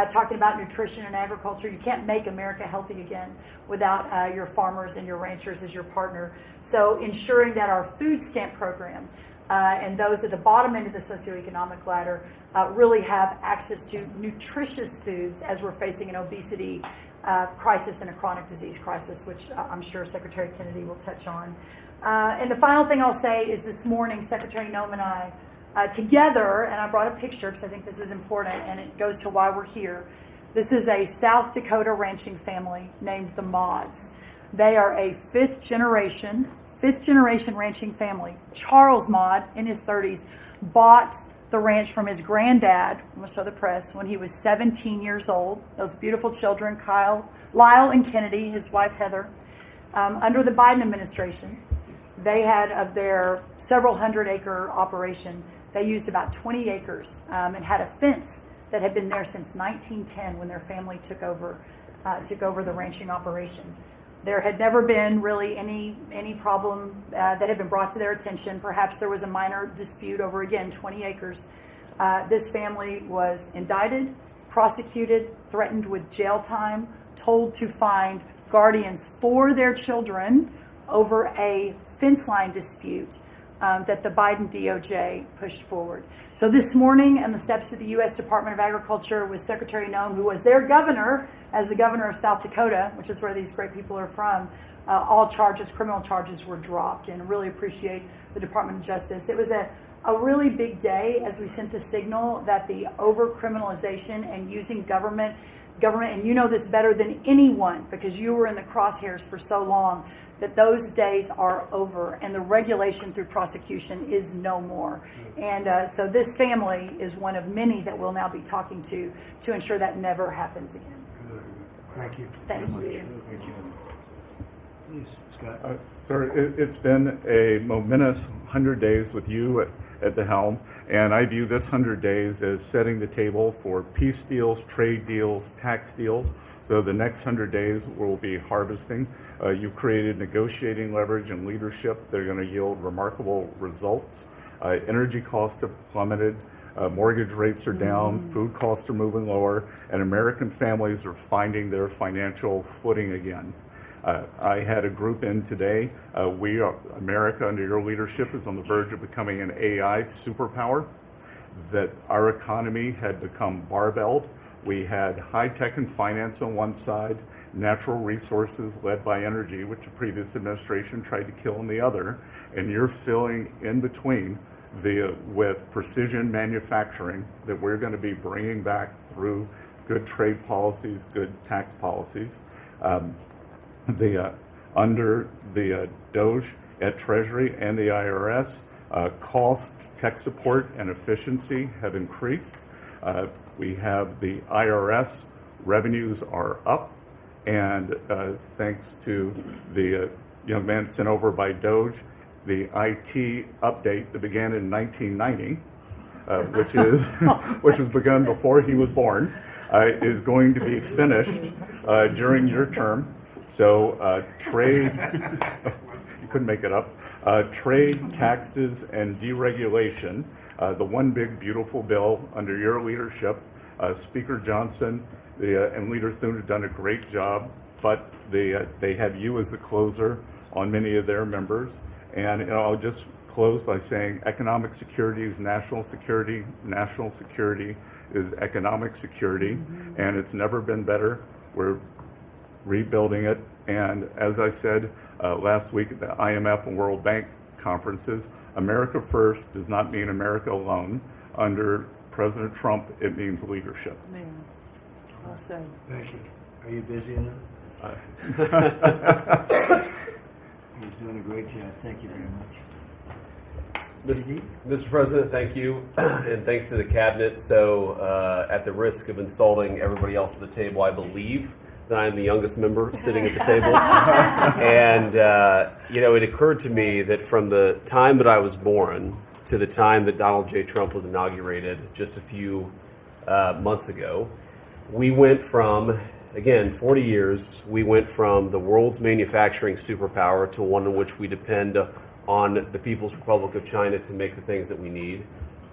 talking about nutrition and agriculture. You can't make America healthy again without your farmers and your ranchers as your partner. So ensuring that our food stamp program and those at the bottom end of the socioeconomic ladder really have access to nutritious foods as we're facing an obesity crisis and a chronic disease crisis, which I'm sure Secretary Kennedy will touch on. And the final thing I'll say is this morning, Secretary Noem and I, together, and I brought a picture because I think this is important and it goes to why we're here. This is a South Dakota ranching family named the Mods. They are a fifth generation ranching family. Charles Mod, in his 30s, bought the ranch from his granddad, I'm going to show the press, when he was 17 years old. Those beautiful children, Lyle and Kennedy, his wife Heather. Under the Biden administration, they had, of their several hundred-acre operation, they used about 20 acres and had a fence that had been there since 1910 when their family took over the ranching operation. There had never been really any problem that had been brought to their attention. Perhaps there was a minor dispute over, again, 20 acres. This family was indicted, prosecuted, threatened with jail time, told to find guardians for their children over a fence line dispute that the Biden DOJ pushed forward. So this morning, on the steps of the U.S. Department of Agriculture with Secretary Noem, who was their governor, as the governor of South Dakota, which is where these great people are from, all criminal charges were dropped, and really appreciate the Department of Justice. It was a really big day as we sent the signal that the over-criminalization and using government, and you know this better than anyone because you were in the crosshairs for so long, that those days are over and the regulation through prosecution is no more. And so this family is one of many that we'll now be talking to ensure that never happens again. Thank you. Thank you. Please, Scott. Sir, it's been a momentous 100 days with you at the helm, and I view this 100 days as setting the table for peace deals, trade deals, tax deals. So the next 100 days will be harvesting. You've created negotiating leverage and leadership that are going to yield remarkable results. Energy costs have plummeted. Mortgage rates are down. Food costs are moving lower. And American families are finding their financial footing again. I had a group in today. America, under your leadership, is on the verge of becoming an AI superpower. That our economy had become barbelled. We had high tech and finance on one side, natural resources led by energy, which the previous administration tried to kill on the other, and you're filling in between with precision manufacturing that we're going to be bringing back through good trade policies, good tax policies. Under the DOGE at Treasury and the IRS, cost, tech support, and efficiency have increased. We have the IRS revenues are up, and thanks to the young man sent over by DOGE, the IT update that began in 1990, which was begun before he was born, is going to be finished during your term. So trade, couldn't make it up. Trade, taxes, and deregulation. The one big beautiful bill under your leadership. Speaker Johnson and Leader Thune have done a great job, but they have you as the closer on many of their members. And I'll just close by saying economic security is national security. National security is economic security, and it's never been better. We're rebuilding it. And as I said last week at the IMF and World Bank conferences, America first does not mean America alone. Under President Trump, it means leadership. Man, well said. Thank you. Are you busy enough? He's doing a great job. Thank you very much. Mr. President, thank you, and thanks to the cabinet. So, at the risk of insulting everybody else at the table, I believe that I am the youngest member sitting at the table. And, it occurred to me that from the time that I was born to the time that Donald J. Trump was inaugurated just a few months ago, we went from, again, 40 years, we went from the world's manufacturing superpower to one in which we depend on the People's Republic of China to make the things that we need.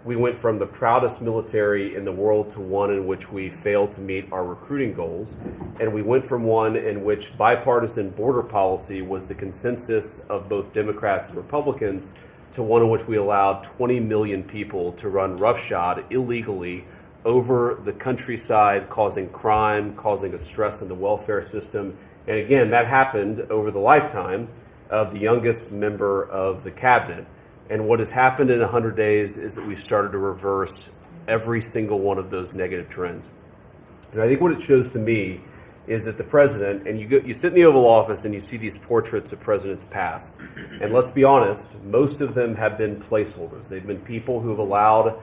We went from the proudest military in the world to one in which we failed to meet our recruiting goals. And we went from one in which bipartisan border policy was the consensus of both Democrats and Republicans to one in which we allowed 20 million people to run roughshod illegally over the countryside, causing crime, causing a stress in the welfare system. And again, that happened over the lifetime of the youngest member of the cabinet. And what has happened in 100 days is that we've started to reverse every single one of those negative trends. And I think what it shows to me is that the president, and you sit in the Oval Office and you see these portraits of presidents past. And let's be honest, most of them have been placeholders. They've been people who have allowed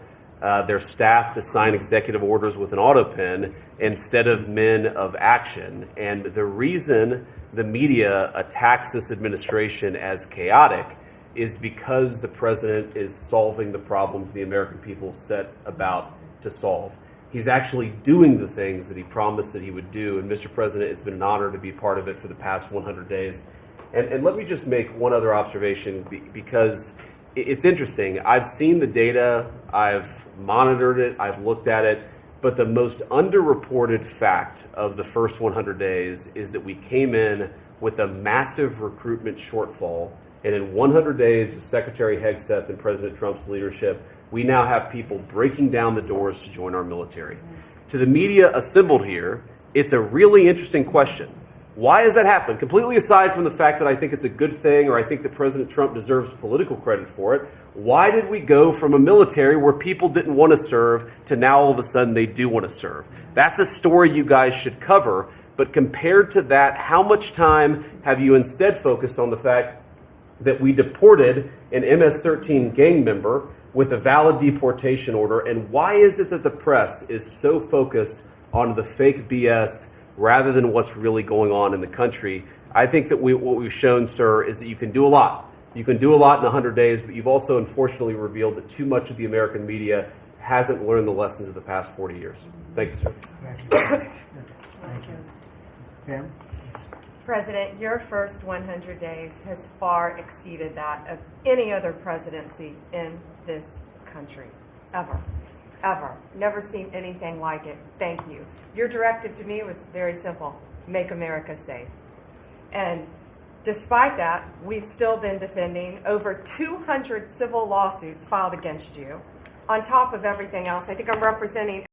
their staff to sign executive orders with an auto pen instead of men of action. And the reason the media attacks this administration as chaotic is because the president is solving the problems the American people set about to solve. He's actually doing the things that he promised that he would do. And Mr. President, it's been an honor to be part of it for the past 100 days. And let me just make one other observation because it's interesting. I've seen the data, I've monitored it, I've looked at it, but the most underreported fact of the first 100 days is that we came in with a massive recruitment shortfall. And in 100 days of Secretary Hegseth and President Trump's leadership, we now have people breaking down the doors to join our military. To the media assembled here, it's a really interesting question. Why has that happened? Completely aside from the fact that I think it's a good thing or I think that President Trump deserves political credit for it, why did we go from a military where people didn't want to serve to now all of a sudden they do want to serve? That's a story you guys should cover, but compared to that, how much time have you instead focused on the fact that we deported an MS-13 gang member with a valid deportation order? And why is it that the press is so focused on the fake BS rather than what's really going on in the country? I think that what we've shown, sir, is that you can do a lot. You can do a lot in 100 days, but you've also unfortunately revealed that too much of the American media hasn't learned the lessons of the past 40 years. Thank you, sir. Thank you. Thank you. Pam? President, your first 100 days has far exceeded that of any other presidency in this country, ever. Ever. Never seen anything like it. Thank you. Your directive to me was very simple. Make America safe. And despite that, we've still been defending over 200 civil lawsuits filed against you. On top of everything else, I think I'm representing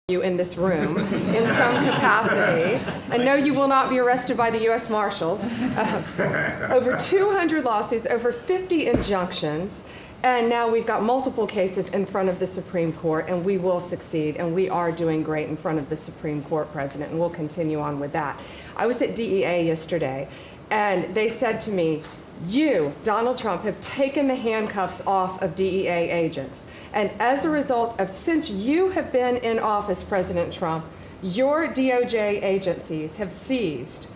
you in this room in some capacity. I know you will not be arrested by the U.S. Marshals. Over 200 lawsuits, over 50 injunctions. And now we've got multiple cases in front of the Supreme Court, and we will succeed, and we are doing great in front of the Supreme Court, President, and we'll continue on with that. I was at DEA yesterday, and they said to me, you, Donald Trump, have taken the handcuffs off of DEA agents. And as a result of, since you have been in office, President Trump, your DOJ agencies have seized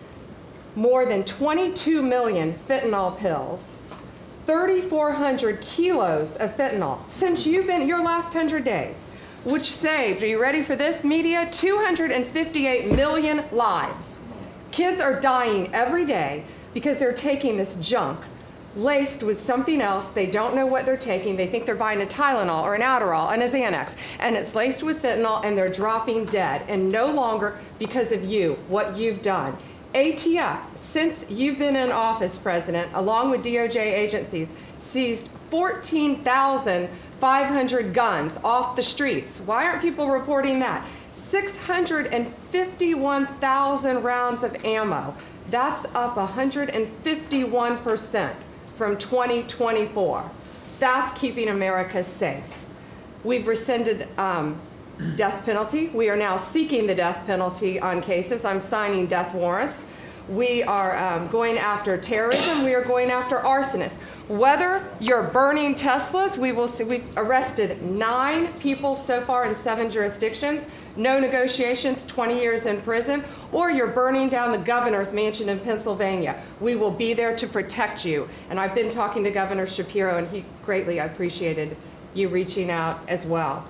more than 22 million fentanyl pills, 3,400 kilos of fentanyl since you've been your last 100 days, which saved, are you ready for this, media? 258 million lives. Kids are dying every day because they're taking this junk laced with something else. They don't know what they're taking. They think they're buying a Tylenol or an Adderall and a Xanax, and it's laced with fentanyl, and they're dropping dead, and no longer because of you, what you've done. ATF, since you've been in office, President, along with DOJ agencies, seized 14,500 guns off the streets. Why aren't people reporting that? 651,000 rounds of ammo. That's up 151% from 2024. That's keeping America safe. We've rescinded death penalty. We are now seeking the death penalty on cases. I'm signing death warrants. We are going after terrorism. We are going after arsonists. Whether you're burning Teslas, we've arrested 9 people so far in 7 jurisdictions, no negotiations, 20 years in prison, or you're burning down the governor's mansion in Pennsylvania. We will be there to protect you. And I've been talking to Governor Shapiro, and he greatly appreciated you reaching out as well.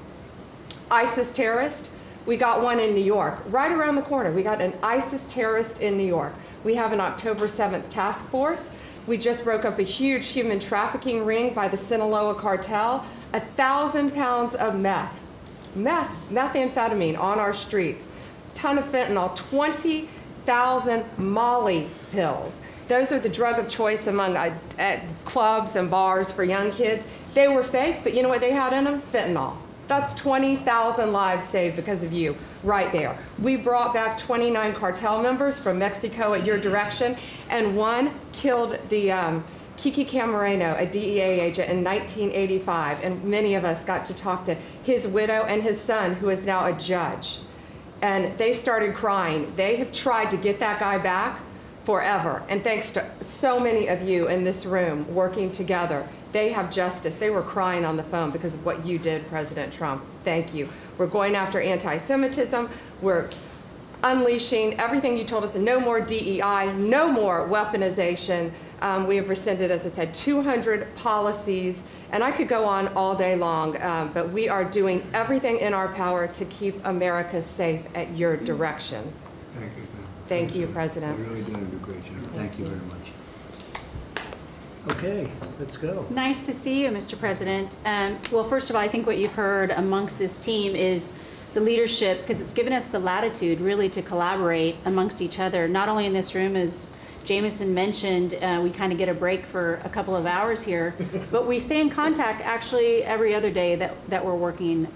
ISIS terrorist, we got one in New York, right around the corner. We got an ISIS terrorist in New York. We have an October 7th task force. We just broke up a huge human trafficking ring by the Sinaloa cartel. 1,000 pounds of methamphetamine on our streets. Ton of fentanyl, 20,000 Molly pills. Those are the drug of choice among clubs and bars for young kids. They were fake, but you know what they had in them? Fentanyl. That's 20,000 lives saved because of you, right there. We brought back 29 cartel members from Mexico at your direction, and one killed the Kiki Camareno, a DEA agent, in 1985, and many of us got to talk to his widow and his son, who is now a judge. And they started crying. They have tried to get that guy back forever, and thanks to so many of you in this room working together, they have justice. They were crying on the phone because of what you did, President Trump. Thank you. We're going after anti-Semitism. We're unleashing everything you told us, no more DEI, no more weaponization. We have rescinded, as I said, 200 policies, and I could go on all day long, but we are doing everything in our power to keep America safe at your direction. Thank you. Thank you, President. You're really doing a great job. Thank you very much. Okay, let's go. Nice to see you, Mr. President. Well, first of all, I think what you've heard amongst this team is the leadership, because it's given us the latitude really to collaborate amongst each other, not only in this room, as Jameson mentioned, we kind of get a break for a couple of hours here, but we stay in contact actually every other day that we're working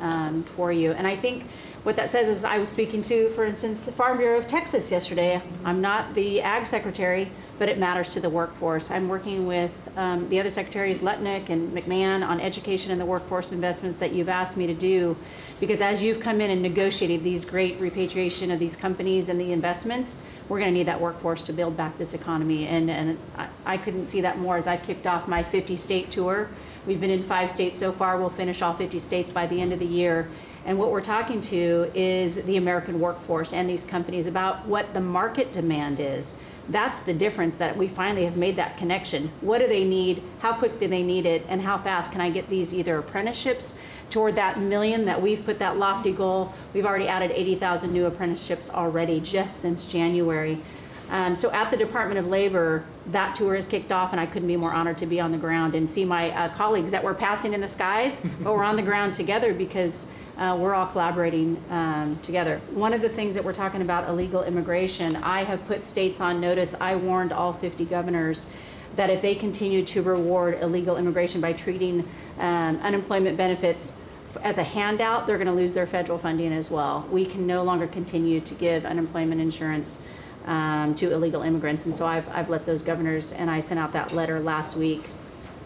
for you. And I think what that says is I was speaking to, for instance, the Farm Bureau of Texas yesterday. I'm not the Ag Secretary, but it matters to the workforce. I'm working with the other secretaries, Lutnick and McMahon, on education and the workforce investments that you've asked me to do, because as you've come in and negotiated these great repatriation of these companies and the investments, we're going to need that workforce to build back this economy. And I couldn't see that more as I've kicked off my 50-state tour. We've been in 5 states so far. We'll finish all 50 states by the end of the year. And what we're talking to is the American workforce and these companies about what the market demand is. That's the difference, that we finally have made that connection. What do they need? How quick do they need it? And how fast can I get these either apprenticeships toward that million that we've put that lofty goal? We've already added 80,000 new apprenticeships already just since January. So at the Department of Labor, that tour has kicked off, and I couldn't be more honored to be on the ground and see my colleagues that we're passing in the skies, but we're on the ground together because we're all collaborating together. One of the things that we're talking about, illegal immigration, I have put states on notice. I warned all 50 governors that if they continue to reward illegal immigration by treating unemployment benefits as a handout, they're going to lose their federal funding as well. We can no longer continue to give unemployment insurance to illegal immigrants, and so I've let those governors, and I sent out that letter last week.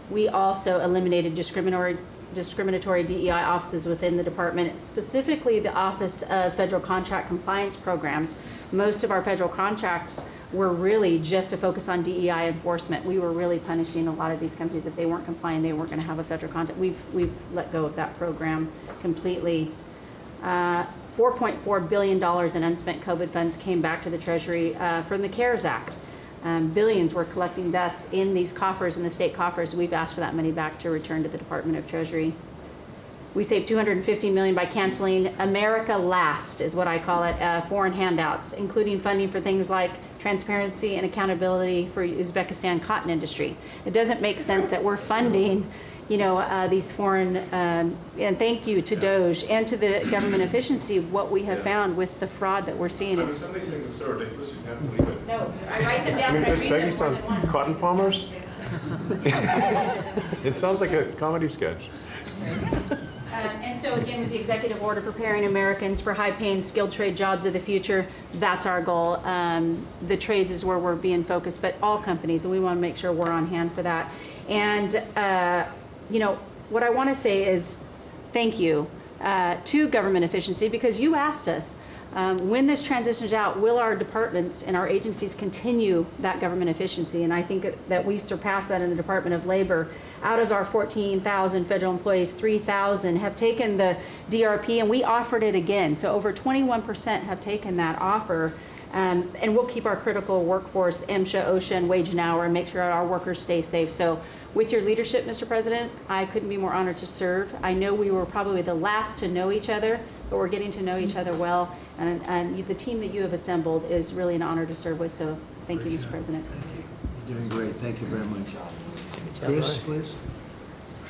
We also eliminated discriminatory DEI offices within the department, specifically the Office of Federal Contract Compliance Programs. Most of our federal contracts were really just to focus on DEI enforcement. We were really punishing a lot of these companies. If they weren't complying, they weren't going to have a federal contract. We've let go of that program completely. $4.4 billion in unspent COVID funds came back to the Treasury from the CARES Act. Billions were collecting dust in these coffers, in the state coffers. We've asked for that money back to return to the Department of Treasury. We saved $250 million by canceling America Last, is what I call it, foreign handouts, including funding for things like transparency and accountability for Uzbekistan cotton industry. It doesn't make sense that we're funding, these foreign, and thank you to DOGE and to the government efficiency, what we have found with the fraud that we're seeing. I mean, some of these things are so ridiculous, you have to believe it. No, I write them down. Uzbekistan cotton farmers? It sounds like a comedy sketch. And so again, with the executive order preparing Americans for high-paying, skilled trade jobs of the future, that's our goal. The trades is where we're being focused, but all companies, and we want to make sure we're on hand for that. And what I want to say is thank you to government efficiency, because you asked us, when this transitions out, will our departments and our agencies continue that government efficiency? And I think that we surpassed that in the Department of Labor. Out of our 14,000 federal employees, 3,000 have taken the DRP, and we offered it again. So over 21% have taken that offer. And we'll keep our critical workforce, MSHA, OSHA, and wage and hour, and make sure our workers stay safe. So with your leadership, Mr. President, I couldn't be more honored to serve. I know we were probably the last to know each other, but we're getting to know each other well. And the team that you have assembled is really an honor to serve with. So thank you, Mr. President. Thank you. You're doing great. Thank you very much. Chris, please.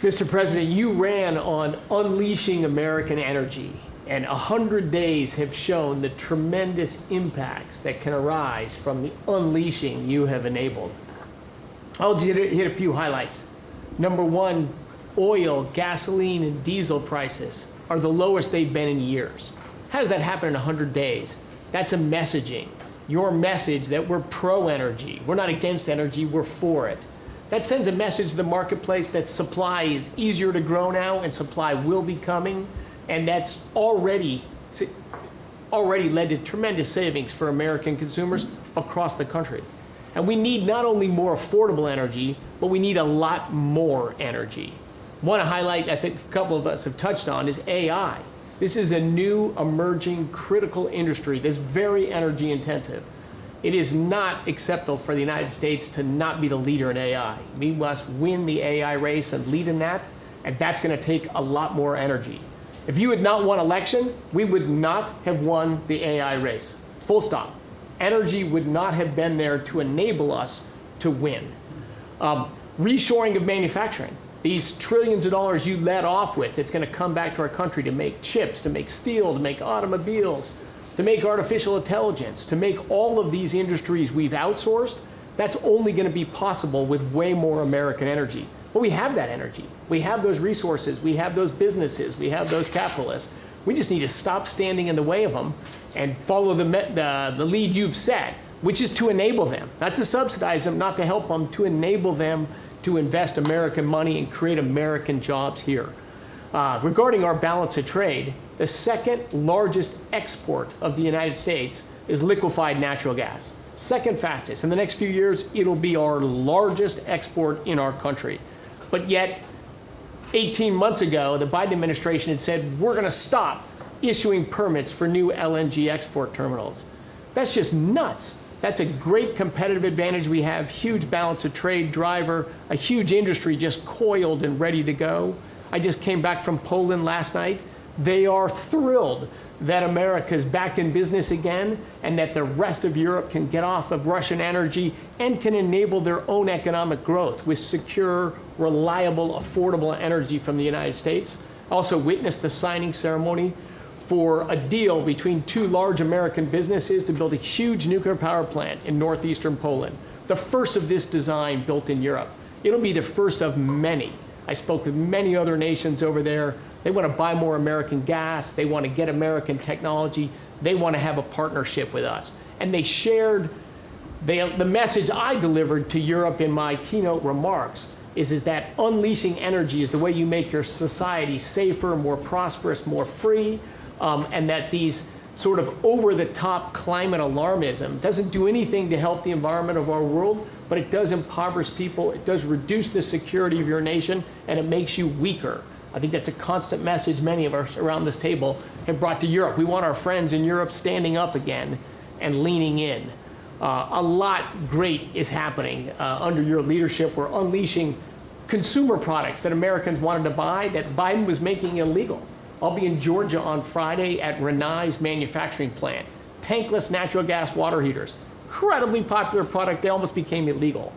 Mr. President, you ran on unleashing American energy, and 100 days have shown the tremendous impacts that can arise from the unleashing you have enabled. I'll just hit a few highlights. Number one, oil, gasoline, and diesel prices are the lowest they've been in years. How does that happen in 100 days? That's a messaging. Your message that we're pro-energy. We're not against energy, we're for it. That sends a message to the marketplace that supply is easier to grow now and supply will be coming, and that's already led to tremendous savings for American consumers across the country. And we need not only more affordable energy, but we need a lot more energy. One highlight I think a couple of us have touched on is AI. This is a new emerging critical industry that's very energy intensive. It is not acceptable for the United States to not be the leader in AI. We must win the AI race and lead in that, and that's going to take a lot more energy. If you had not won election, we would not have won the AI race. Full stop. Energy would not have been there to enable us to win. Reshoring of manufacturing. These trillions of dollars you led off with that's going to come back to our country to make chips, to make steel, to make automobiles, to make artificial intelligence, to make all of these industries we've outsourced, that's only going to be possible with way more American energy. But we have that energy. We have those resources. We have those businesses. We have those capitalists. We just need to stop standing in the way of them and follow the lead you've set, which is to enable them, not to subsidize them, not to help them, to enable them to invest American money and create American jobs here. Regarding our balance of trade, the second largest export of the United States is liquefied natural gas. Second fastest. In the next few years, it'll be our largest export in our country. But yet, 18 months ago, the Biden administration had said, we're going to stop issuing permits for new LNG export terminals. That's just nuts. That's a great competitive advantage we have, huge balance of trade driver, a huge industry just coiled and ready to go. I just came back from Poland last night. They are thrilled that America is back in business again and that the rest of Europe can get off of Russian energy and can enable their own economic growth with secure, reliable, affordable energy from the United States. I also witnessed the signing ceremony for a deal between two large American businesses to build a huge nuclear power plant in northeastern Poland, the first of this design built in Europe. It'll be the first of many. I spoke with many other nations over there. They want to buy more American gas. They want to get American technology. They want to have a partnership with us. And they shared the message I delivered to Europe in my keynote remarks is that unleashing energy is the way you make your society safer, more prosperous, more free, and that these sort of over-the-top climate alarmism doesn't do anything to help the environment of our world, but it does impoverish people, it does reduce the security of your nation, and it makes you weaker. I think that's a constant message many of us around this table have brought to Europe. We want our friends in Europe standing up again and leaning in. A lot great is happening under your leadership. We're unleashing consumer products that Americans wanted to buy that Biden was making illegal. I'll be in Georgia on Friday at Renai's manufacturing plant. Tankless natural gas water heaters. Incredibly popular product. They almost became illegal.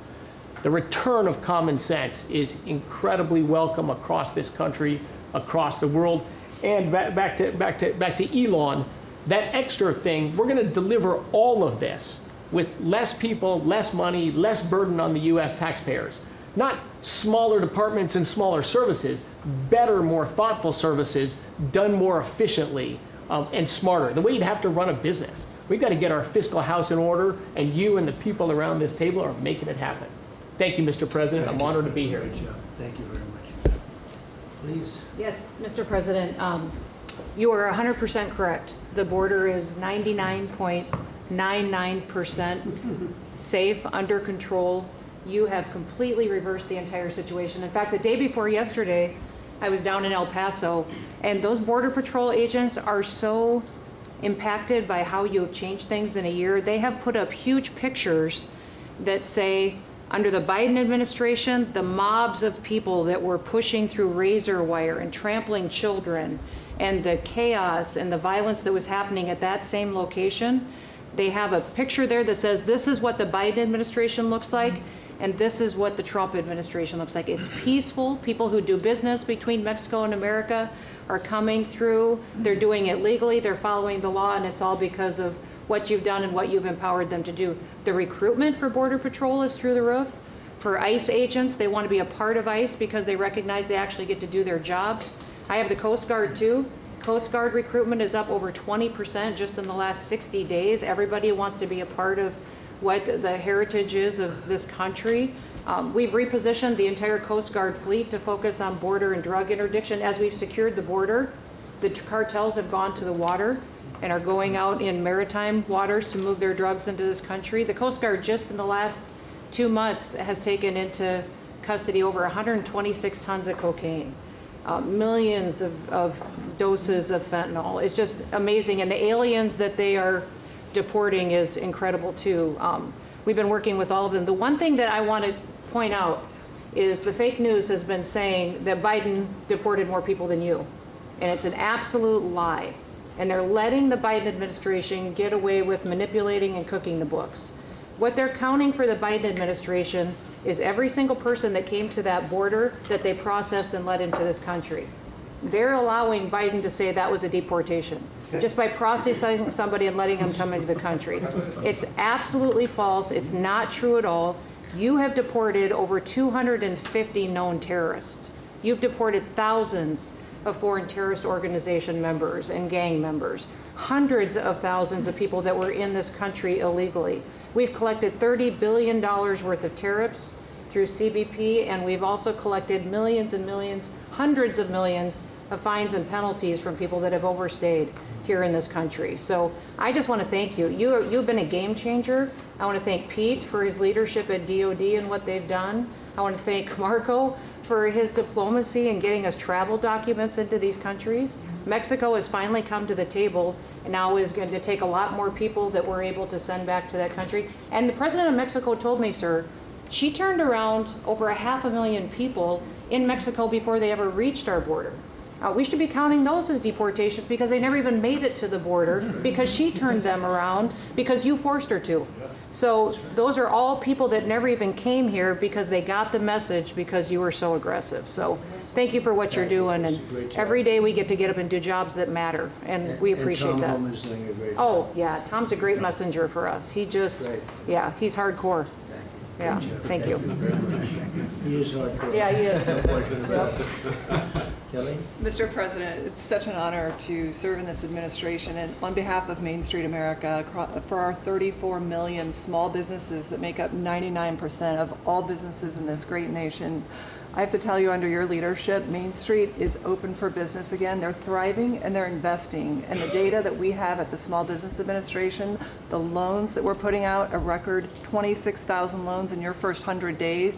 The return of common sense is incredibly welcome across this country, across the world. And back to Elon, that extra thing, we're going to deliver all of this with less people, less money, less burden on the U.S. taxpayers. Not smaller departments and smaller services, better, more thoughtful services done more efficiently and smarter. The way you'd have to run a business. We've got to get our fiscal house in order, and you and the people around this table are making it happen. Thank you, Mr. President. I'm honored to be here. Great job. Thank you very much. Please. Yes, Mr. President, you are 100% correct. The border is 99.99% safe, under control. You have completely reversed the entire situation. In fact, the day before yesterday, I was down in El Paso, and those Border Patrol agents are so impacted by how you have changed things in a year. They have put up huge pictures that say, under the Biden administration, the mobs of people that were pushing through razor wire and trampling children, and the chaos and the violence that was happening at that same location, they have a picture there that says, this is what the Biden administration looks like, and this is what the Trump administration looks like. It's peaceful. People who do business between Mexico and America are coming through. They're doing it legally. They're following the law, and it's all because of what you've done and what you've empowered them to do. The recruitment for Border Patrol is through the roof. For ICE agents, they want to be a part of ICE because they recognize they actually get to do their jobs. I have the Coast Guard too. Coast Guard recruitment is up over 20% just in the last 60 days. Everybody wants to be a part of what the heritage is of this country. We've repositioned the entire Coast Guard fleet to focus on border and drug interdiction. As we've secured the border, the cartels have gone to the water and are going out in maritime waters to move their drugs into this country. The Coast Guard just in the last 2 months has taken into custody over 126 tons of cocaine, millions of doses of fentanyl. It's just amazing. And the aliens that they are deporting is incredible too. We've been working with all of them. The one thing that I want to point out is the fake news has been saying that Biden deported more people than you. And it's an absolute lie. And they're letting the Biden administration get away with manipulating and cooking the books. What they're counting for the Biden administration is every single person that came to that border that they processed and let into this country. They're allowing Biden to say that was a deportation just by processing somebody and letting them come into the country. It's absolutely false. It's not true at all. You have deported over 250 known terrorists. You've deported thousands of foreign terrorist organization members and gang members, hundreds of thousands of people that were in this country illegally. We've collected $30 billion worth of tariffs through CBP, and we've also collected millions and millions, hundreds of millions of fines and penalties from people that have overstayed here in this country. So I just want to thank you. You've been a game changer. I want to thank Pete for his leadership at DOD and what they've done. I want to thank Marco for his diplomacy and getting us travel documents into these countries. Mexico has finally come to the table and now is going to take a lot more people that we're able to send back to that country. And the president of Mexico told me, sir, she turned around over 500,000 people in Mexico before they ever reached our border. We should be counting those as deportations because they never even made it to the border because she turned them around because you forced her to. So those are all people that never even came here because they got the message because you were so aggressive. So thank you for what you're doing. And every day we get to get up and do jobs that matter. And we appreciate that. Tom is doing a great job. Oh, yeah. Tom's a great messenger for us. He just, yeah, he's hardcore. Yeah, thank you. He is hardcore. Yeah, he is. Kelly? Mr. President, it's such an honor to serve in this administration, and on behalf of Main Street America, for our 34 million small businesses that make up 99% of all businesses in this great nation, I have to tell you, under your leadership, Main Street is open for business again. They're thriving and they're investing. And the data that we have at the Small Business Administration, the loans that we're putting out, a record 26,000 loans in your first 100 days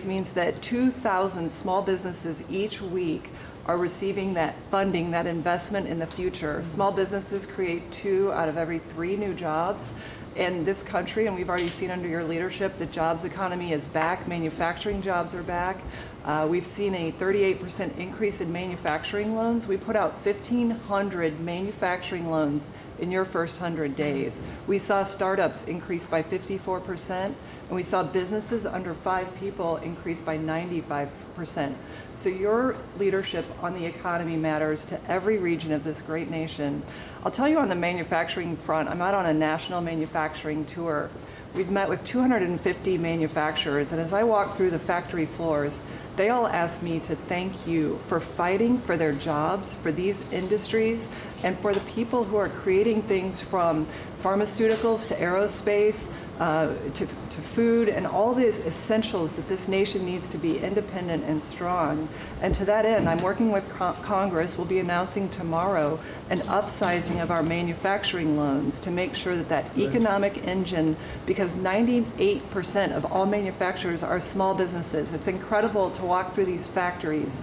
means that 2,000 small businesses each week are receiving that funding, that investment in the future. Small businesses create 2 out of every 3 new jobs. in this country, and we've already seen under your leadership the jobs economy is back. Manufacturing jobs are back. We've seen a 38% increase in manufacturing loans. We put out 1,500 manufacturing loans in your first 100 days. We saw startups increase by 54%, and we saw businesses under 5 people increase by 95%. So your leadership on the economy matters to every region of this great nation. I'll tell you on the manufacturing front, I'm out on a national manufacturing tour. We've met with 250 manufacturers, and as I walk through the factory floors, they all ask me to thank you for fighting for their jobs, for these industries, and for the people who are creating things from pharmaceuticals to aerospace, to food, and all these essentials that this nation needs to be independent and strong. And to that end, I'm working with Congress. We'll be announcing tomorrow an upsizing of our manufacturing loans to make sure that that economic engine, because 98% of all manufacturers are small businesses. It's incredible to walk through these factories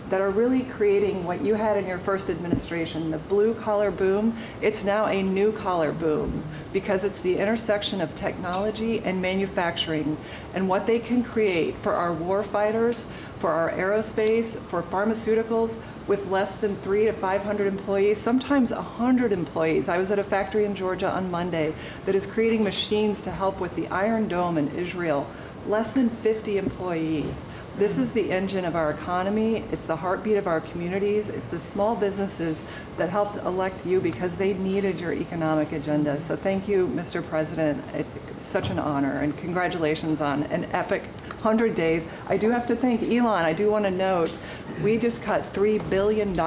that are really creating what you had in your first administration, the blue-collar boom. It's now a new-collar boom because it's the intersection of technology and manufacturing and what they can create for our war fighters, for our aerospace, for pharmaceuticals with less than 300 to 500 employees, sometimes 100 employees. I was at a factory in Georgia on Monday that is creating machines to help with the Iron Dome in Israel, less than 50 employees. This is the engine of our economy. It's the heartbeat of our communities. It's the small businesses that helped elect you because they needed your economic agenda. So thank you, Mr. President. It's such an honor, and congratulations on an epic 100 days. I do have to thank Elon. I do want to note, we just cut $3 billion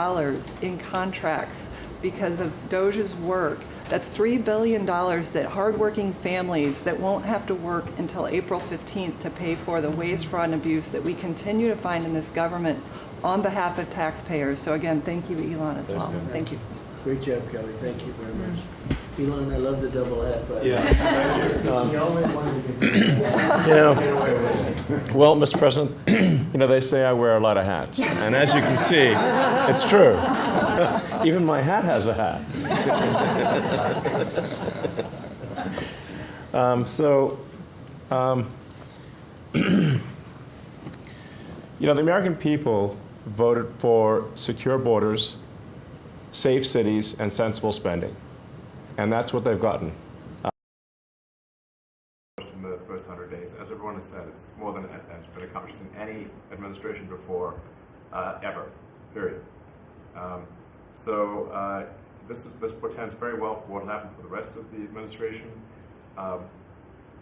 in contracts because of DOGE's work. That's $3 billion that hardworking families that won't have to work until April 15th to pay for the waste, fraud, and abuse that we continue to find in this government on behalf of taxpayers. So again, thank you, Elon, as well. Thank you. Great job, Kelly. Thank you very much. Elon, I love the double hat, but Yeah. it's the only one who can do that. Yeah. Well, Mr. President, you know, they say I wear a lot of hats. And as you can see, it's true. Even my hat has a hat. You know, the American people voted for secure borders, safe cities, and sensible spending. And that's what they've gotten. In the first 100 days, as everyone has said, it's more than has been accomplished in any administration before, ever, period. This portends very well for what will happen for the rest of the administration. I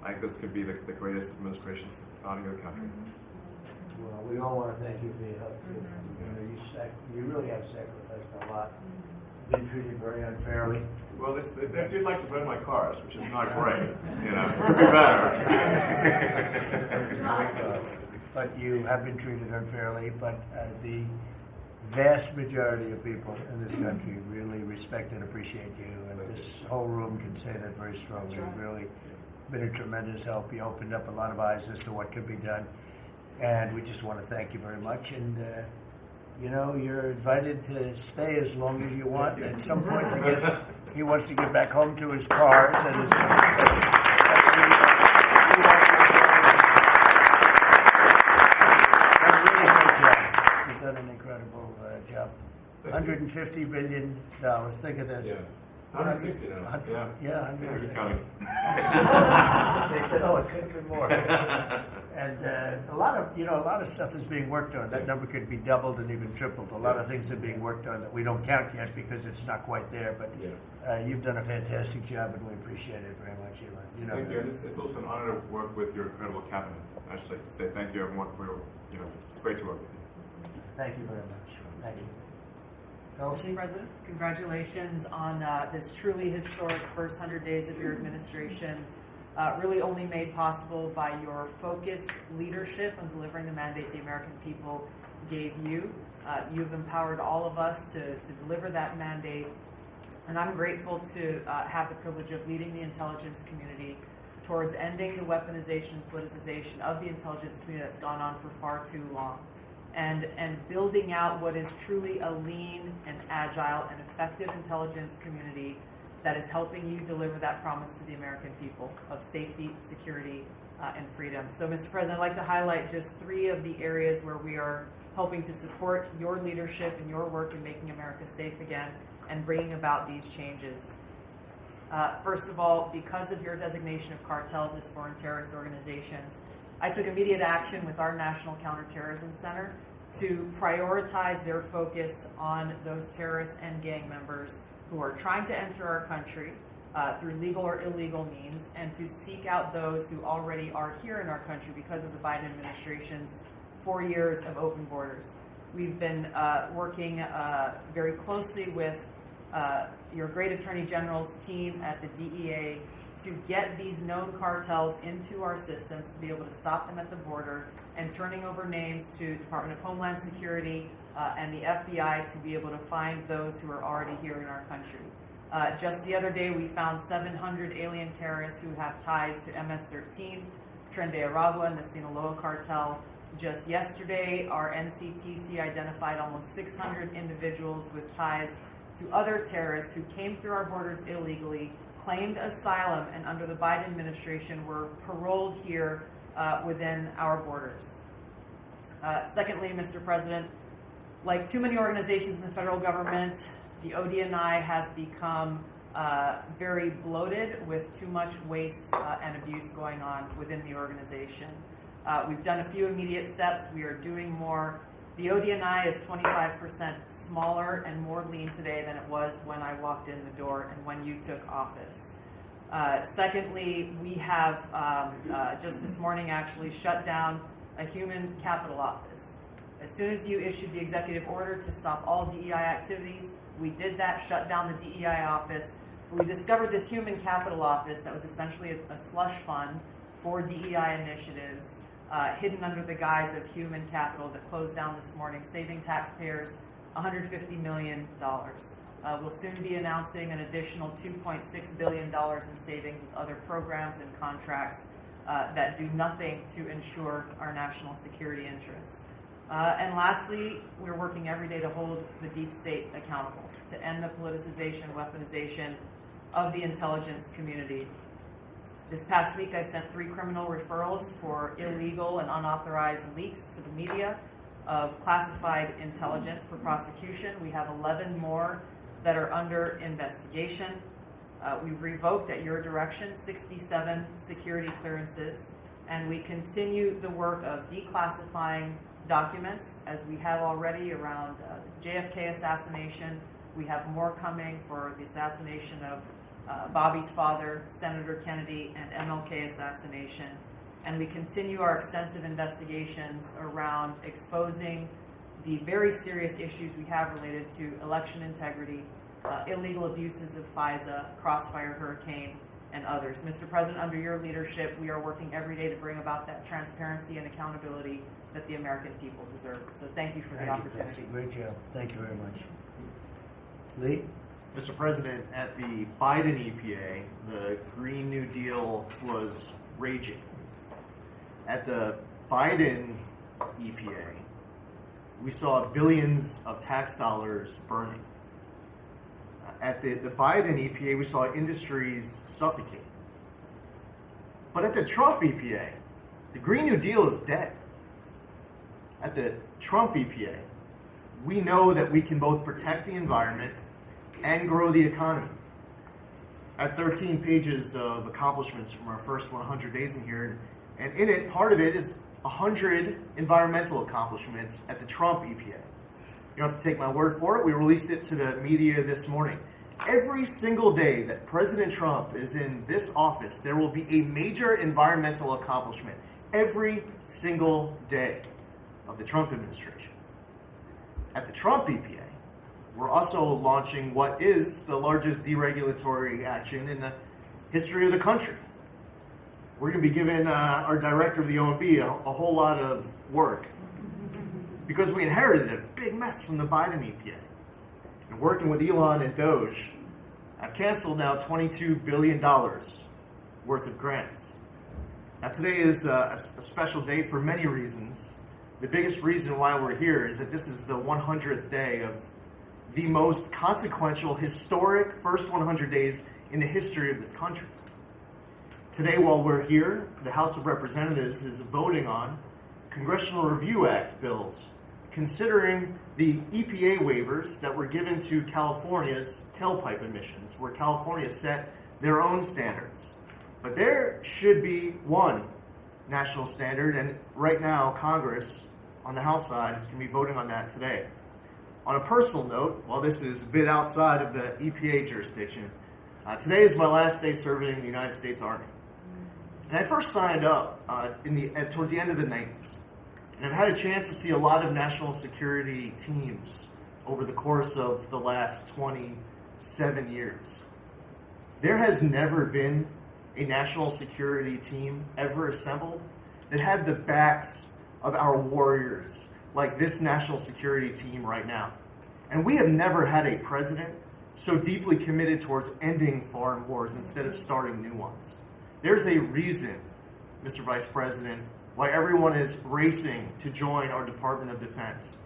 think this could be the greatest administration since the founding of the country. Well, we all want to thank you for your help. You really have sacrificed a lot. Been treated very unfairly. Well, they do like to burn my cars, which is not great. You know, it could be better. But you have been treated unfairly. But the vast majority of people in this country really respect and appreciate you, and this whole room can say that very strongly. You've really been a tremendous help. You opened up a lot of eyes as to what could be done, and we just want to thank you very much. And you know, you're invited to stay as long as you want. At some point, I guess he wants to get back home to his cars and his. You've done an incredible job. $150 billion. Think of that. Yeah. 160 now. Yeah, 160. They said, "Oh, it could have been more." And a lot of stuff is being worked on. That number could be doubled and even tripled. A lot of things are being worked on that we don't count yet because it's not quite there. But you've done a fantastic job, and we appreciate it very much, Elon. You know, thank you. And it's also an honor to work with your incredible cabinet. I just like to say thank you, everyone, for it's great to work with you. Thank you very much. Thank you. Mr. President, congratulations on this truly historic first 100 days of your administration, really only made possible by your focused leadership on delivering the mandate the American people gave you. You've empowered all of us to deliver that mandate, and I'm grateful to have the privilege of leading the intelligence community towards ending the weaponization and politicization of the intelligence community that's gone on for far too long. And building out what is truly a lean and agile and effective intelligence community that is helping you deliver that promise to the American people of safety, security, and freedom. So, Mr. President, I'd like to highlight just 3 of the areas where we are helping to support your leadership and your work in making America safe again and bringing about these changes. First of all, because of your designation of cartels as foreign terrorist organizations, I took immediate action with our National Counterterrorism Center to prioritize their focus on those terrorists and gang members who are trying to enter our country through legal or illegal means, and to seek out those who already are here in our country because of the Biden administration's 4 years of open borders. We've been working very closely with your great Attorney General's team at the DEA to get these known cartels into our systems, to be able to stop them at the border, and turning over names to Department of Homeland Security and the FBI to be able to find those who are already here in our country. Just the other day, we found 700 alien terrorists who have ties to MS-13, Tren de Aragua, and the Sinaloa cartel. Just yesterday, our NCTC identified almost 600 individuals with ties to other terrorists who came through our borders illegally, claimed asylum, and under the Biden administration were paroled here within our borders. Secondly, Mr. President, like too many organizations in the federal government, the ODNI has become very bloated with too much waste and abuse going on within the organization. We've done a few immediate steps. We are doing more. The ODNI is 25% smaller and more lean today than it was when I walked in the door and when you took office. Secondly, we have just this morning actually shut down a human capital office. As soon as you issued the executive order to stop all DEI activities, we did that, shut down the DEI office. We discovered this human capital office that was essentially a slush fund for DEI initiatives, hidden under the guise of human capital, that closed down this morning, saving taxpayers $150 million. We'll soon be announcing an additional $2.6 billion in savings with other programs and contracts that do nothing to ensure our national security interests. And lastly, we're working every day to hold the deep state accountable, to end the politicization, weaponization of the intelligence community. This past week, I sent 3 criminal referrals for illegal and unauthorized leaks to the media of classified intelligence for prosecution. We have 11 more that are under investigation. We've revoked, at your direction, 67 security clearances, and we continue the work of declassifying documents, as we have already around the JFK assassination. We have more coming for the assassination of Bobby's father, Senator Kennedy, and MLK assassination. And we continue our extensive investigations around exposing the very serious issues we have related to election integrity, illegal abuses of FISA, Crossfire Hurricane, and others. Mr. President, under your leadership, we are working every day to bring about that transparency and accountability that the American people deserve. So thank you for the opportunity. Great job. Thank you very much. Lee? Mr. President, at the Biden EPA, the Green New Deal was raging. At the Biden EPA, we saw billions of tax dollars burning. At the Biden EPA, we saw industries suffocate. But at the Trump EPA, the Green New Deal is dead. At the Trump EPA, we know that we can both protect the environment and grow the economy. At 13 pages of accomplishments from our first 100 days in here, and in it, part of it is 100 environmental accomplishments at the Trump EPA. You don't have to take my word for it. We released it to the media this morning. Every single day that President Trump is in this office, there will be a major environmental accomplishment. Every single day of the Trump administration. At the Trump EPA, we're also launching what is the largest deregulatory action in the history of the country. We're going to be giving our director of the OMB a whole lot of work because we inherited a big mess from the Biden EPA. And working with Elon and DOGE, I've canceled now $22 billion worth of grants. Now today is a special day for many reasons. The biggest reason why we're here is that this is the 100th day of the most consequential, historic first 100 days in the history of this country. Today, while we're here, the House of Representatives is voting on Congressional Review Act bills, considering the EPA waivers that were given to California's tailpipe emissions, where California set their own standards. But there should be one national standard, and right now, Congress, on the House side, is going to be voting on that today. On a personal note, while this is a bit outside of the EPA jurisdiction, today is my last day serving in the United States Army. And I first signed up towards the end of the 90s. And I've had a chance to see a lot of national security teams over the course of the last 27 years. There has never been a national security team ever assembled that had the backs of our warriors like this national security team right now. And we have never had a president so deeply committed towards ending foreign wars instead of starting new ones. There's a reason, Mr. Vice President, why everyone is racing to join our Department of Defense.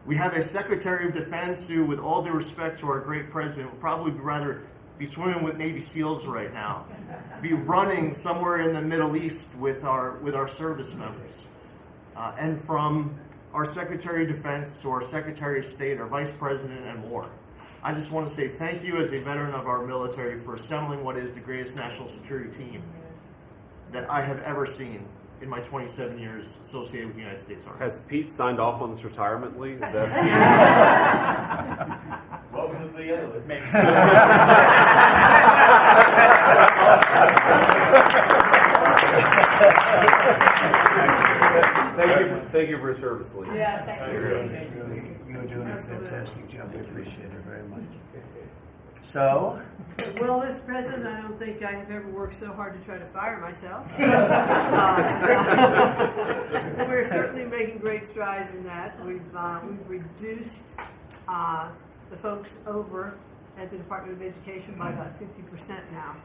We have a Secretary of Defense who, with all due respect to our great president, would probably rather be swimming with Navy SEALs right now, be running somewhere in the Middle East with our service members. And from our Secretary of Defense to our Secretary of State, our Vice President, and more. I just want to say thank you as a veteran of our military for assembling what is the greatest national security team that I have ever seen in my 27 years associated with the United States Army. Has Pete signed off on this retirement leave? Is that... Welcome to the VA. Maybe. Thank you for your service, Lee. Yeah, thank you. You're doing a fantastic job. We appreciate it very much. So, well, Mr. President, I don't think I have ever worked so hard to try to fire myself. We're certainly making great strides in that. We've reduced the folks over at the Department of Education by about 50% now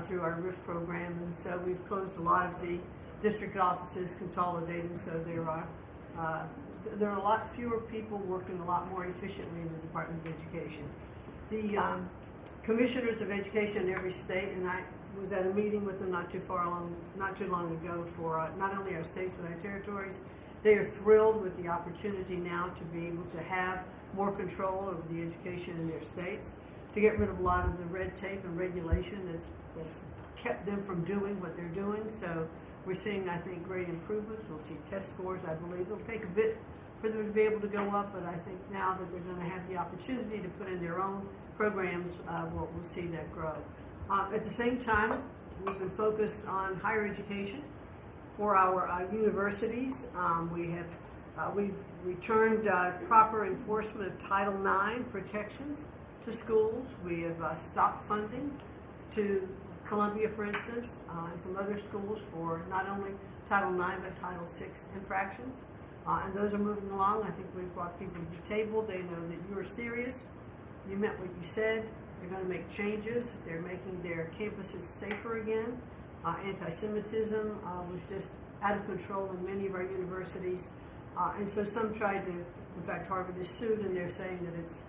through our RIF program, and so we've closed a lot of the district offices, consolidated, so there are a lot fewer people working a lot more efficiently in the Department of Education. The commissioners of education in every state, and I was at a meeting with them not too long ago for not only our states but our territories. They are thrilled with the opportunity now to be able to have more control over the education in their states, to get rid of a lot of the red tape and regulation that's kept them from doing what they're doing. So we're seeing, I think, great improvements. We'll see test scores, I believe. It'll take a bit for them to be able to go up, but I think now that they're going to have the opportunity to put in their own programs, we'll see that grow. At the same time, we've been focused on higher education for our universities. We've returned proper enforcement of Title IX protections to schools. We have stopped funding to Columbia, for instance, and some other schools for not only Title IX but Title VI infractions. And those are moving along. I think we've brought people to the table. They know that you are serious. You meant what you said. They're going to make changes. They're making their campuses safer again. Anti-Semitism was just out of control in many of our universities. And so some tried to, in fact, Harvard is sued, and they're saying that it's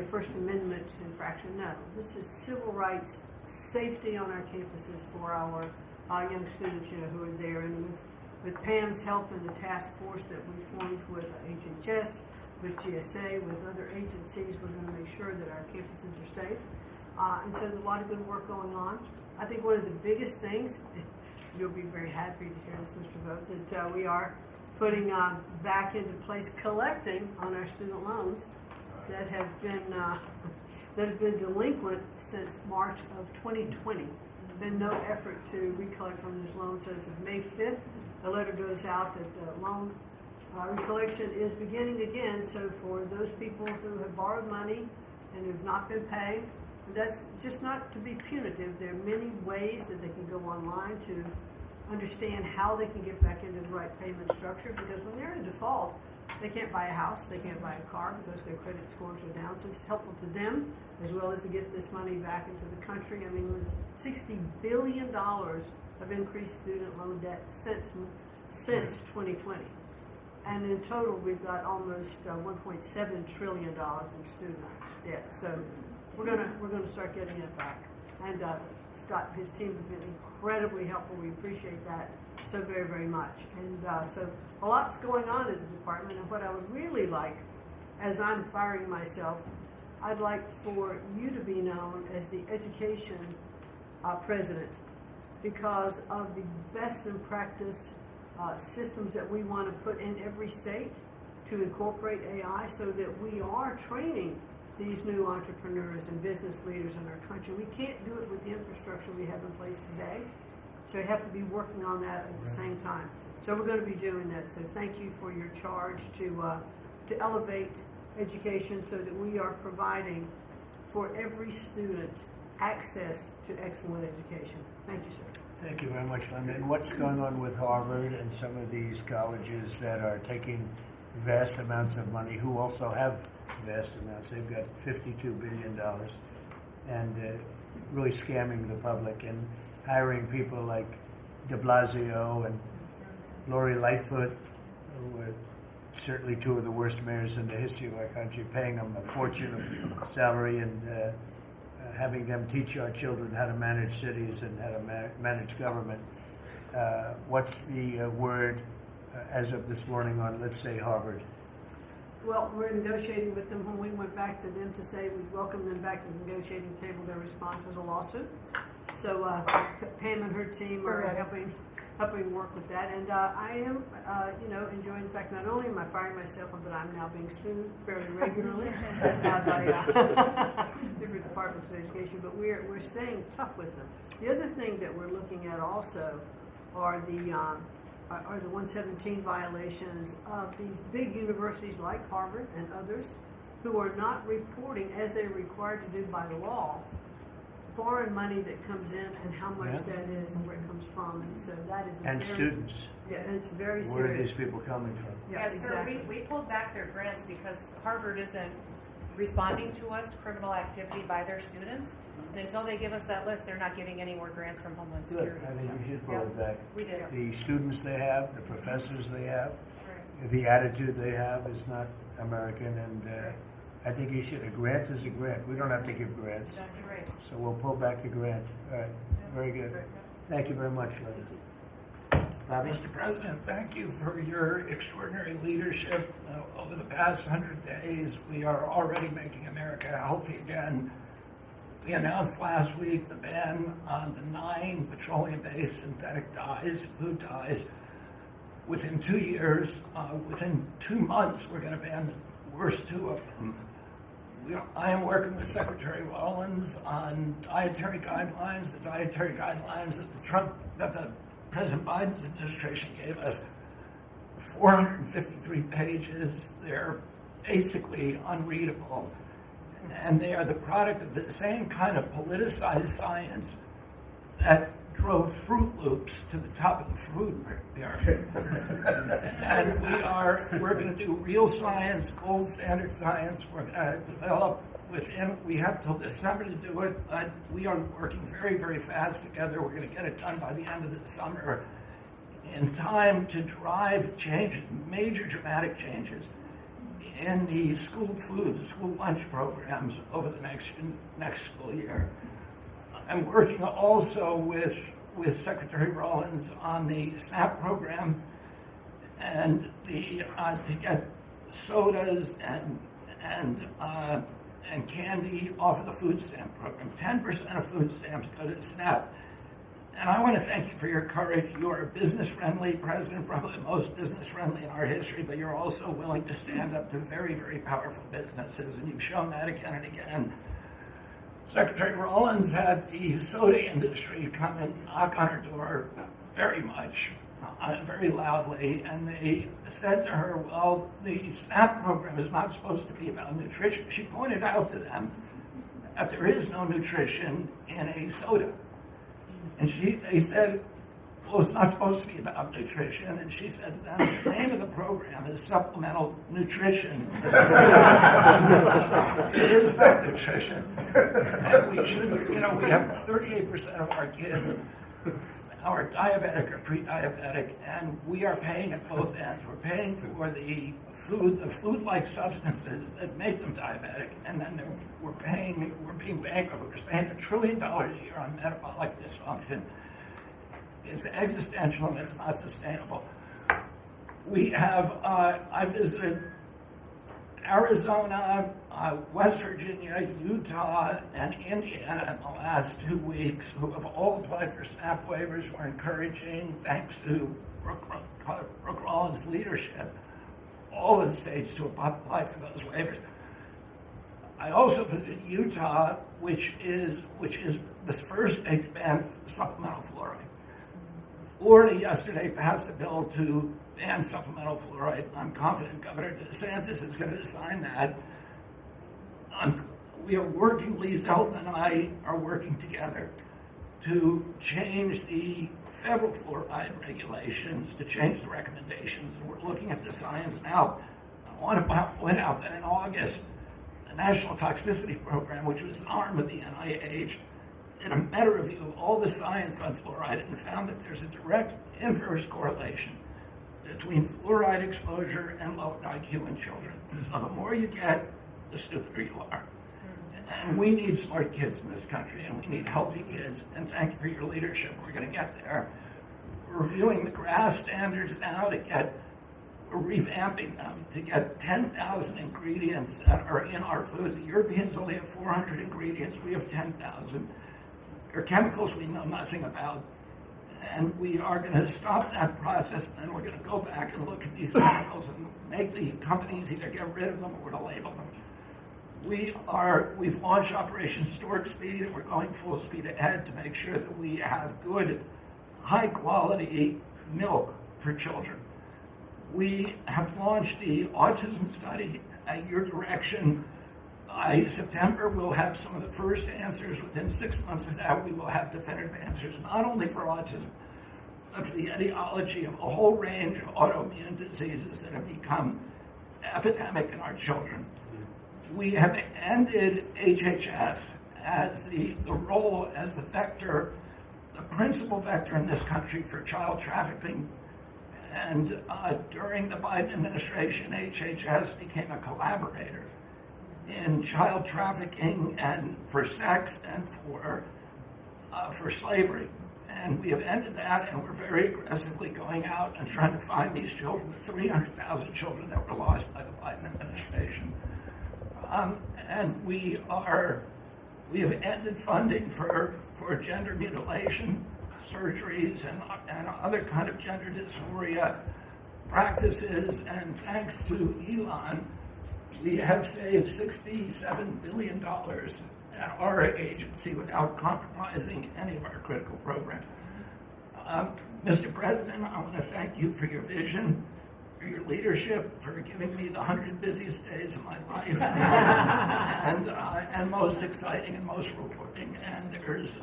First Amendment infraction. No, this is civil rights, safety on our campuses for our young students who are there. And with Pam's help and the task force that we formed with HHS, with GSA, with other agencies, we're going to make sure that our campuses are safe. And so there's a lot of good work going on. I think one of the biggest things, you'll be very happy to hear this, Mr. Vogt, that we are putting back into place collecting on our student loans that have been delinquent since March of 2020. There's been no effort to recollect on those loans. So as of May 5th, the letter goes out that the loan recollection is beginning again. So for those people who have borrowed money and who have not been paying, that's just not to be punitive. There are many ways that they can go online to understand how they can get back into the right payment structure, because when they're in default, they can't buy a house, they can't buy a car because their credit scores are down. So it's helpful to them as well as to get this money back into the country. I mean, $60 billion of increased student loan debt since 2020. And in total, we've got almost $1.7 trillion in student debt. So we're gonna start getting it back. And Scott and his team have been incredibly helpful. We appreciate that so very, very much. And so a lot's going on in the department. And what I would really like, as I'm firing myself, I'd like for you to be known as the education president, because of the best in practice systems that we want to put in every state to incorporate AI, so that we are training these new entrepreneurs and business leaders in our country. We can't do it with the infrastructure we have in place today, so we have to be working on that at the same time. So we're going to be doing that. So thank you for your charge to elevate education, so that we are providing for every student access to excellent education. Thank you, sir. Thank you very much, Linda. And what's going on with Harvard and some of these colleges that are taking vast amounts of money, who also have vast amounts? They've got $52 billion, and really scamming the public and hiring people like de Blasio and Lori Lightfoot, who are certainly two of the worst mayors in the history of our country, paying them a fortune of salary and having them teach our children how to manage cities and how to manage government. What's the word as of this morning on, let's say, Harvard? Well, we're negotiating with them. When we went back to them to say we welcome them back to the negotiating table, their response was a lawsuit. So Pam and her team are helping work with that. And I am, enjoying the fact not only am I firing myself, but I'm now being sued fairly regularly by different departments of education. But we're staying tough with them. The other thing that we're looking at also are the 117 violations of these big universities like Harvard and others, who are not reporting, as they're required to do by law, foreign money that comes in and how much that is and where it comes from. And so that is and students. Yeah, and it's very serious. Where are these people coming from? Yeah, Yes, exactly. sir. We pulled back their grants because Harvard isn't responding to us criminal activity by their students. And until they give us that list, they're not getting any more grants from Homeland Good. Security. I think we should pull it back. We did. The students they have, the professors they have, Right. the attitude they have is not American, and I think you should. A grant is a grant. We don't have to give grants. Exactly right. So we'll pull back the grant. All right. Very good. Thank you very much, Linda. Bobby? Mr. President, thank you for your extraordinary leadership over the past 100 days. We are already making America healthy again. We announced last week the ban on the 9 petroleum-based synthetic dyes, food dyes. Within 2 years, within 2 months, we're going to ban the worst 2 of them. I am working with Secretary Rollins on dietary guidelines, the dietary guidelines that the President Biden's administration gave us. 453 pages. They're basically unreadable. And they are the product of the same kind of politicized science that drove Fruit Loops to the top of the food pyramid. And we're going to do real science, gold standard science. We're going to develop we have till December to do it, but we are working very, very fast together. We're going to get it done by the end of the summer in time to drive change, major dramatic changes in the school food, school lunch programs over the next school year. I'm working also with Secretary Rollins on the SNAP program and to get sodas and candy off of the food stamp program. 10% of food stamps go to SNAP. And I want to thank you for your courage. You are a business-friendly president, probably the most business-friendly in our history, but you're also willing to stand up to very, very powerful businesses, and you've shown that again and again. Secretary Rollins had the soda industry come and knock on her door very much, very loudly, and they said to her, well, the SNAP program is not supposed to be about nutrition. She pointed out to them that there is no nutrition in a soda. And they said, well, it's not supposed to be about nutrition. And she said to them, the name of the program is supplemental nutrition. It is about nutrition. And we should, we have 38% of our kids are diabetic or pre-diabetic, and we are paying at both ends. We're paying for the food-like substances that make them diabetic, and then we're being bankrupt. We're spending $1 trillion a year on metabolic dysfunction. It's existential and it's not sustainable. We have, I visited Arizona, West Virginia, Utah, and Indiana in the last 2 weeks, who have all applied for SNAP waivers. We're encouraging, thanks to Brooke Rollins' leadership, all of the states to apply for those waivers. I also visited Utah, which is the first state to ban supplemental fluoride. Florida yesterday passed a bill to ban supplemental fluoride. I'm confident Governor DeSantis is going to sign that. We are working, Lee Zeldin and I are working together to change the federal fluoride regulations, to change the recommendations, and we're looking at the science now. I want to point out that in August, the National Toxicity Program, which was an arm of the NIH, did a meta-review of all the science on fluoride and found that there's a direct inverse correlation between fluoride exposure and low IQ in children. So the more you get, the stupider you are. And we need smart kids in this country, and we need healthy kids, and thank you for your leadership. We're going to get there. We're reviewing the GRAS standards now we're revamping them to get 10,000 ingredients that are in our foods. The Europeans only have 400 ingredients. We have 10,000. There are chemicals we know nothing about. And we are going to stop that process, and then we're going to go back and look at these chemicals and make the companies either get rid of them or we're going to label them. We've launched Operation Stork Speed, and we're going full speed ahead to make sure that we have good, high-quality milk for children. We have launched the autism study at your direction. By September, we'll have some of the first answers. Within 6 months of that, we will have definitive answers, not only for autism, but for the etiology of a whole range of autoimmune diseases that have become epidemic in our children. We have ended HHS as the role as the vector, the principal vector in this country for child trafficking. And during the Biden administration, HHS became a collaborator in child trafficking and for sex and for slavery. And we have ended that, and we're very aggressively going out and trying to find these children, the 300,000 children that were lost by the Biden administration. And we have ended funding for gender mutilation surgeries and other kind of gender dysphoria practices. And thanks to Elon, we have saved $67 billion at our agency without compromising any of our critical programs. Mr. President, I want to thank you for your vision, for your leadership, for giving me the 100 busiest days of my life, and most exciting and most rewarding. And there's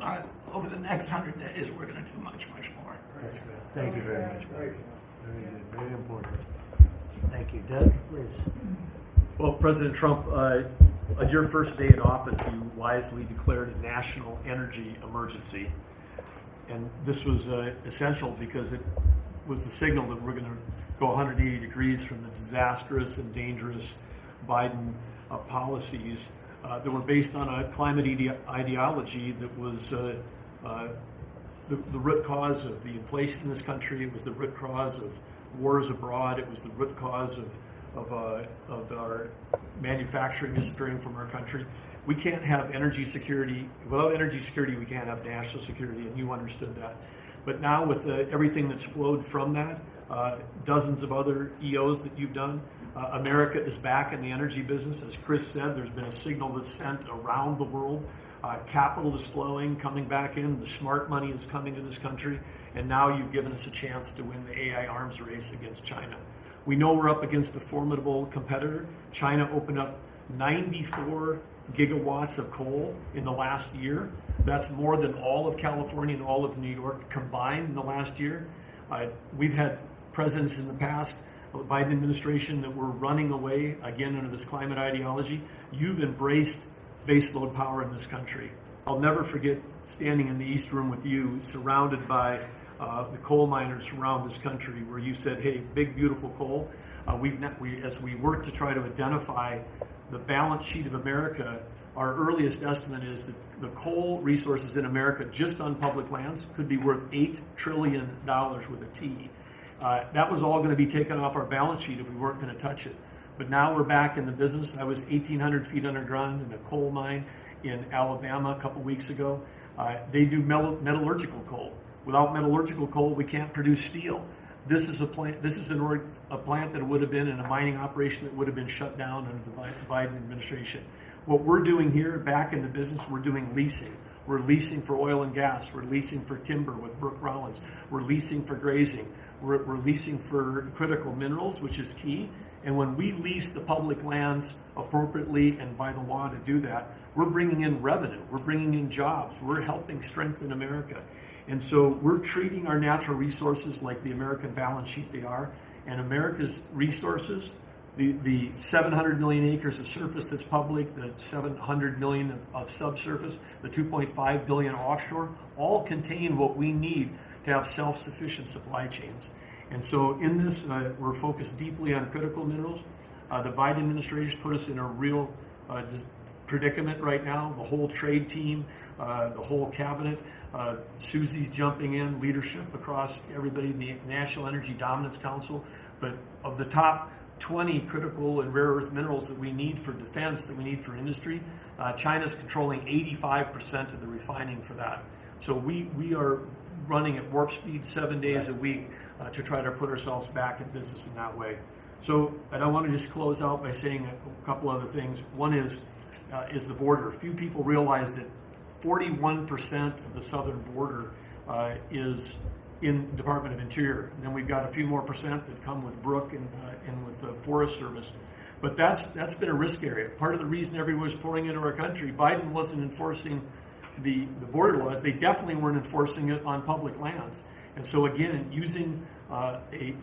over the next 100 days, we're going to do much, much more. That's good. Thank you very much, Barry. Very good. Very important. Thank you. Doug, please. Well, President Trump, on your first day in office, you wisely declared a national energy emergency. And this was essential because it was the signal that we're going to go 180 degrees from the disastrous and dangerous Biden policies that were based on a climate ideology that was the root cause of the inflation in this country. It was the root cause of wars abroad. It was the root cause of our manufacturing disappearing from our country. We can't have energy security. Without energy security, we can't have national security, and you understood that. But now with everything that's flowed from that, dozens of other EOs that you've done, America is back in the energy business. As Chris said, there's been a signal that's sent around the world. Capital is flowing, coming back in. The smart money is coming to this country. And now you've given us a chance to win the AI arms race against China. We know we're up against a formidable competitor. China opened up 94 gigawatts of coal in the last year. That's more than all of California and all of New York combined in the last year. We've had presidents in the past, the Biden administration, that were running away, again, under this climate ideology. You've embraced baseload power in this country. I'll never forget standing in the East Room with you, surrounded by the coal miners around this country, where you said, hey, big, beautiful coal. As we work to try to identify the balance sheet of America, our earliest estimate is that the coal resources in America, just on public lands, could be worth $8 trillion with a T. That was all going to be taken off our balance sheet if we weren't going to touch it. But now we're back in the business. I was 1,800 feet underground in a coal mine in Alabama a couple weeks ago. They do metallurgical coal. Without metallurgical coal, we can't produce steel. This is a plant. This is a plant that would have been in a mining operation that would have been shut down under the Biden administration. What we're doing here, back in the business, we're doing leasing. We're leasing for oil and gas. We're leasing for timber with Brooke Rollins. We're leasing for grazing. We're leasing for critical minerals, which is key. And when we lease the public lands appropriately and by the law to do that, we're bringing in revenue. We're bringing in jobs. We're helping strengthen America. And so we're treating our natural resources like the American balance sheet they are. And America's resources, the 700 million acres of surface that's public, the 700 million of subsurface, the 2.5 billion offshore, all contain what we need to have self-sufficient supply chains. And so in this, we're focused deeply on critical minerals. The Biden administration put us in a real predicament right now. The whole trade team, the whole cabinet, Susie's jumping in, leadership across everybody, the National Energy Dominance Council. But of the top 20 critical and rare earth minerals that we need for defense, that we need for industry, China's controlling 85% of the refining for that. So we are running at warp speed 7 days a week to try to put ourselves back in business in that way. So, and I want to just close out by saying a couple other things. One is the border. Few people realize that 41% of the southern border is in the Department of Interior. And then we've got a few more percent that come with Brooke and with the Forest Service. But that's been a risk area. Part of the reason everyone was pouring into our country, Biden wasn't enforcing the border laws. They definitely weren't enforcing it on public lands. And so again,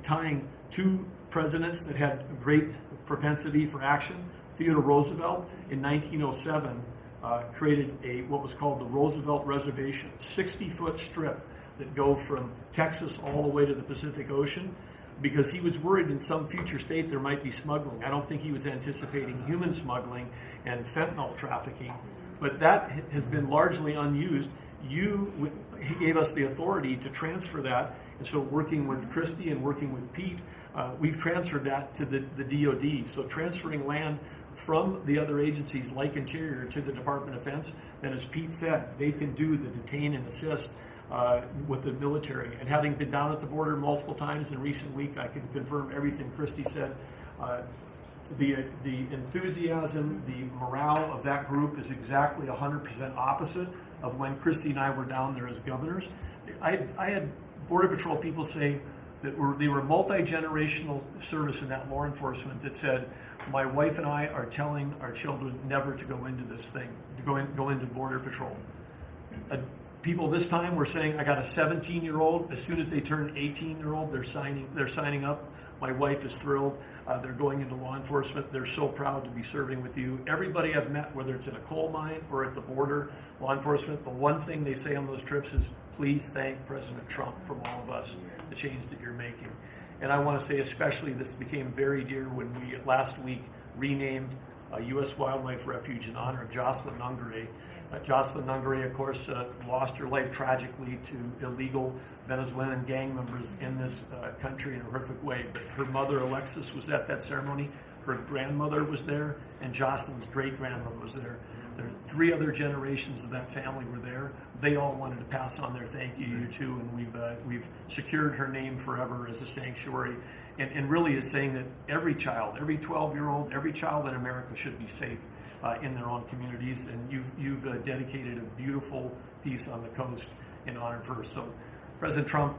tying two presidents that had a great propensity for action, Theodore Roosevelt in 1907 created what was called the Roosevelt Reservation, 60-foot strip that go from Texas all the way to the Pacific Ocean, because he was worried in some future state there might be smuggling. I don't think he was anticipating human smuggling and fentanyl trafficking, but that has been largely unused. He gave us the authority to transfer that, and so working with Christie and working with Pete, we've transferred that to the DOD. So transferring land from the other agencies like Interior to the Department of Defense, then as Pete said, they can do the detain and assist with the military. And having been down at the border multiple times in recent week, I can confirm everything Christie said. The enthusiasm, the morale of that group is exactly 100% opposite of when Christie and I were down there as governors. I had Border Patrol people say that they were multi-generational service in that law enforcement that said, my wife and I are telling our children never to go into this thing, to go into Border Patrol. People this time were saying, I got a 17-year-old. As soon as they turn 18-year-old, they're signing up. My wife is thrilled. They're going into law enforcement. They're so proud to be serving with you. Everybody I've met, whether it's in a coal mine or at the border, law enforcement, the one thing they say on those trips is, please thank President Trump from all of us, the change that you're making. And I want to say especially this became very dear when we last week renamed a U.S. Wildlife Refuge in honor of Jocelyn Nungare. Jocelyn Nungare, of course, lost her life tragically to illegal Venezuelan gang members in this country in a horrific way. But her mother, Alexis, was at that ceremony. Her grandmother was there, and Jocelyn's great-grandmother was there. There are 3 other generations of that family were there. They all wanted to pass on their thank you to you too, and we've secured her name forever as a sanctuary. And really is saying that every child, every 12-year-old, every child in America should be safe in their own communities. And you've dedicated a beautiful piece on the coast in honor of her. So, President Trump,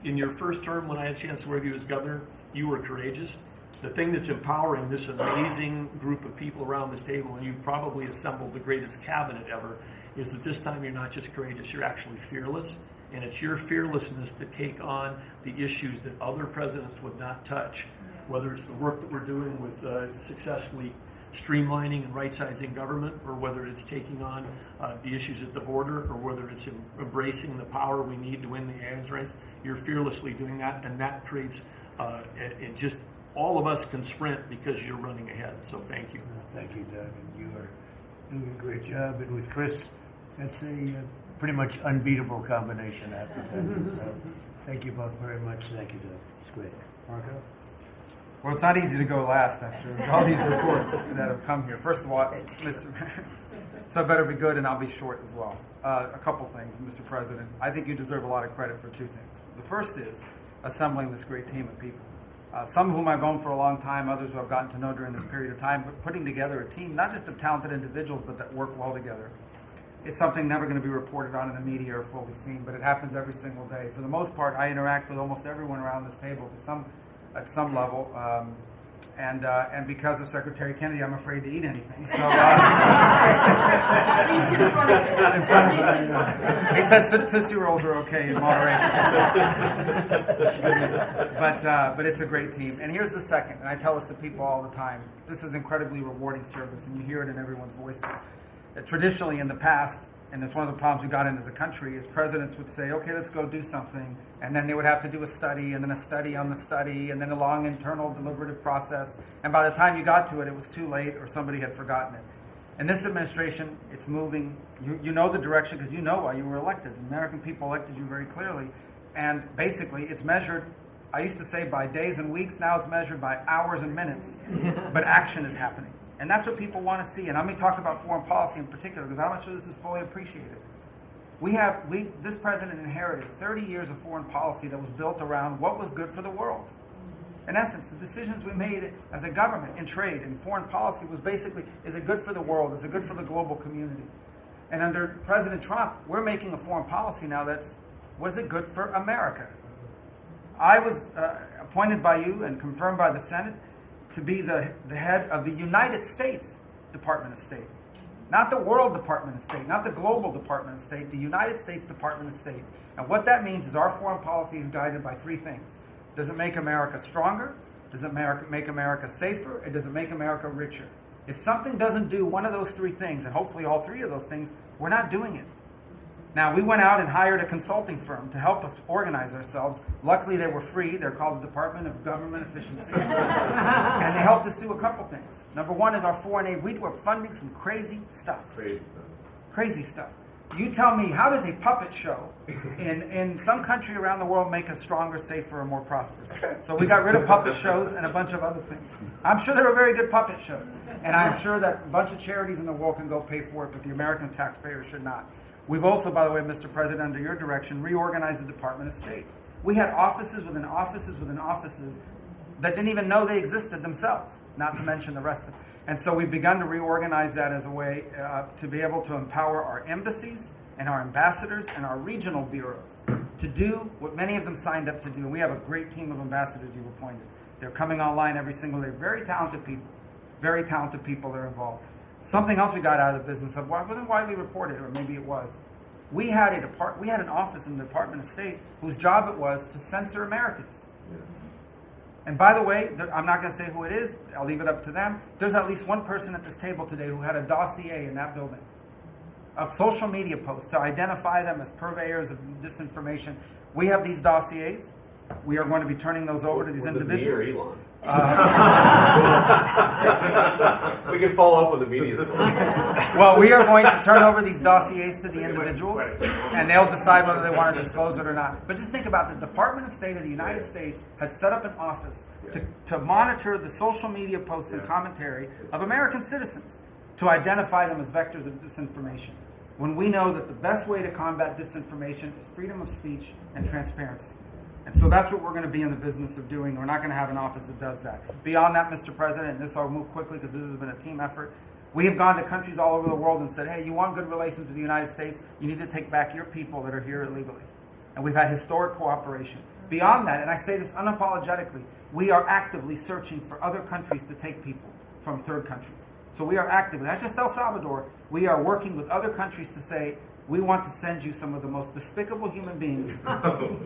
in your first term, when I had a chance to work with you as governor, you were courageous. The thing that's empowering this amazing group of people around this table, and you've probably assembled the greatest cabinet ever, is that this time you're not just courageous, you're actually fearless. And it's your fearlessness to take on the issues that other presidents would not touch, whether it's the work that we're doing with successfully streamlining and right-sizing government, or whether it's taking on the issues at the border, or whether it's embracing the power we need to win the arms race. You're fearlessly doing that, and that creates it just all of us can sprint because you're running ahead. So thank you. Thank you, Doug, and you are doing a great job. And with Chris, that's a pretty much unbeatable combination, I have to tell you. So thank you both very much. Thank you, Doug. It's great. Marco? Well, it's not easy to go last after all these reports that have come here. First of all, Mr. Mayor, so I better be good and I'll be short as well. A couple things, Mr. President. I think you deserve a lot of credit for two things. The first is assembling this great team of people. Some of whom I've known for a long time, others who I've gotten to know during this period of time, but putting together a team, not just of talented individuals, but that work well together. It's something never going to be reported on in the media or fully seen, but it happens every single day. For the most part, I interact with almost everyone around this table at some level, and because of Secretary Kennedy, I'm afraid to eat anything. So, at least in front of him. He said Tootsie Rolls are okay in moderation. But it's a great team. And here's the second, and I tell this to people all the time. This is incredibly rewarding service, and you hear it in everyone's voices. Traditionally, in the past, and it's one of the problems we got in as a country, is presidents would say, okay, let's go do something, and then they would have to do a study, and then a study on the study, and then a long internal deliberative process, and by the time you got to it, it was too late, or somebody had forgotten it. In this administration, it's moving. You know the direction, because you know why you were elected. The American people elected you very clearly, and basically, it's measured, I used to say by days and weeks, now it's measured by hours and minutes, but action is happening. And that's what people want to see. And I'm going to talk about foreign policy in particular, because I'm not sure this is fully appreciated. This president inherited 30 years of foreign policy that was built around what was good for the world. In essence, the decisions we made as a government in trade and foreign policy was basically, is it good for the world? Is it good for the global community? And under President Trump, we're making a foreign policy now was it good for America? I was appointed by you and confirmed by the Senate to be the head of the United States Department of State. Not the World Department of State, not the Global Department of State, the United States Department of State. And what that means is our foreign policy is guided by three things. Does it make America stronger? Does it make America safer? And does it make America richer? If something doesn't do one of those three things, and hopefully all three of those things, we're not doing it. Now, we went out and hired a consulting firm to help us organize ourselves. Luckily, they were free. They're called the Department of Government Efficiency. And they helped us do a couple things. Number one is our foreign aid. We were funding some crazy stuff. Crazy stuff. You tell me, how does a puppet show in some country around the world make us stronger, safer, and more prosperous? So we got rid of puppet shows and a bunch of other things. I'm sure there were very good puppet shows. And I'm sure that a bunch of charities in the world can go pay for it, but the American taxpayer should not. We've also, by the way, Mr. President, under your direction, reorganized the Department of State. We had offices within offices within offices that didn't even know they existed themselves, not to mention the rest of them. And so we've begun to reorganize that as a way to be able to empower our embassies and our ambassadors and our regional bureaus to do what many of them signed up to do. And we have a great team of ambassadors you've appointed. They're coming online every single day. Very talented people that are involved. Something else we got out of the business of, wasn't widely reported, or maybe it was. We had an office in the Department of State whose job it was to censor Americans. And by the way, I'm not going to say who it is. I'll leave it up to them. There's at least one person at this table today who had a dossier in that building of social media posts to identify them as purveyors of disinformation. We have these dossiers. We are going to be turning those over to these individuals. Me or Elon? We can follow up on the media story. Well, we are going to turn over these dossiers to the individuals, and they'll decide whether they want to disclose it or not. But just think about it. The Department of State of the United States had set up an office to monitor the social media posts and commentary of American citizens to identify them as vectors of disinformation, when we know that the best way to combat disinformation is freedom of speech and transparency. And so that's what we're going to be in the business of doing. We're not going to have an office that does that. Beyond that, Mr. President, and this I'll move quickly because this has been a team effort, we have gone to countries all over the world and said, hey, you want good relations with the United States? You need to take back your people that are here illegally. And we've had historic cooperation. Beyond that, and I say this unapologetically, we are actively searching for other countries to take people from third countries. So we are actively, not just El Salvador, we are working with other countries to say, We want to send you some of the most despicable human beings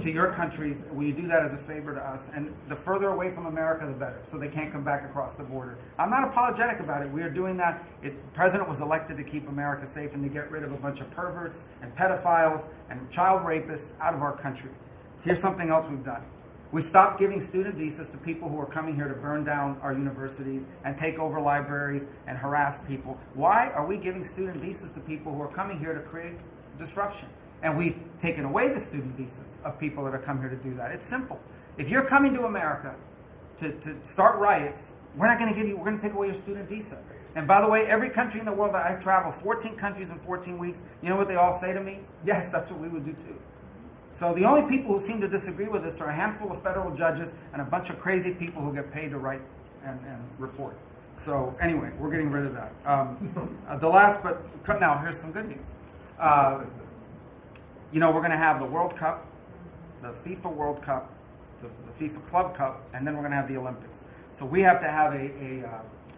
to your countries. Will you do that as a favor to us? And the further away from America, the better, so they can't come back across the border. I'm not apologetic about it. We are doing that. The president was elected to keep America safe and to get rid of a bunch of perverts and pedophiles and child rapists out of our country. Here's something else we've done. We stopped giving student visas to people who are coming here to burn down our universities and take over libraries and harass people. Why are we giving student visas to people who are coming here to create disruption? And we've taken away the student visas of people that are coming here to do that. It's simple. If you're coming to America to start riots, we're going to take away your student visa. And by the way, every country in the world that I travel, 14 countries in 14 weeks, you know what they all say to me? Yes, that's what we would do too. So the only people who seem to disagree with this are a handful of federal judges and a bunch of crazy people who get paid to write and report. So anyway, we're getting rid of that. Now here's some good news. We're going to have the World Cup, the FIFA World Cup, the FIFA Club Cup, and then we're going to have the Olympics. So we have to have a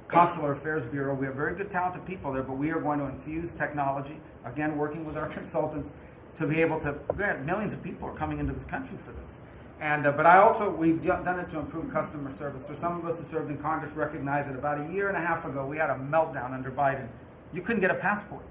Consular Affairs Bureau. We have very good, talented people there, but we are going to infuse technology, again, working with our consultants, to be able to, millions of people are coming into this country for this. We've done it to improve customer service. So some of us who served in Congress recognize that about a year and a half ago, we had a meltdown under Biden. You couldn't get a passport.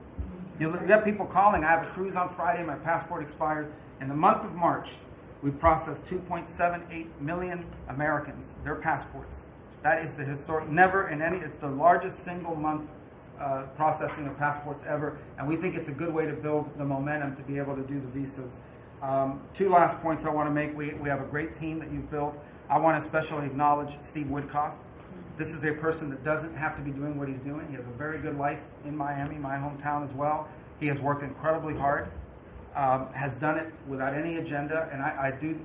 You get people calling, I have a cruise on Friday, my passport expires. In the month of March, we processed 2.78 million Americans, their passports. That is the historic, it's the largest single month processing of passports ever, and we think it's a good way to build the momentum to be able to do the visas. Two last points I want to make. We have a great team that you've built. I want to especially acknowledge Steve Woodcock. This is a person that doesn't have to be doing what he's doing. He has a very good life in Miami, my hometown as well. He has worked incredibly hard, has done it without any agenda, and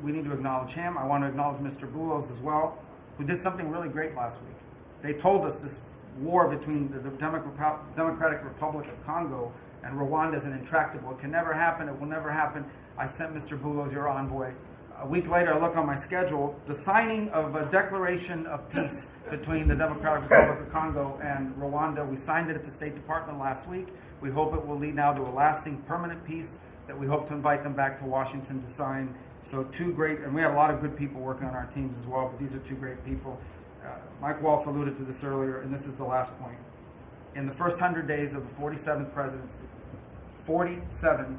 we need to acknowledge him. I want to acknowledge Mr. Boulos as well, who did something really great last week. They told us this war between the Democratic Republic of Congo and Rwanda is intractable. It can never happen. It will never happen. I sent Mr. Boulos, your envoy. A week later, I look on my schedule, the signing of a declaration of peace between the Democratic Republic of Congo and Rwanda. We signed it at the State Department last week. We hope it will lead now to a lasting, permanent peace that we hope to invite them back to Washington to sign. So and we have a lot of good people working on our teams as well, but these are two great people. Mike Waltz alluded to this earlier, and this is the last point. In the first 100 days of the 47th presidency, 47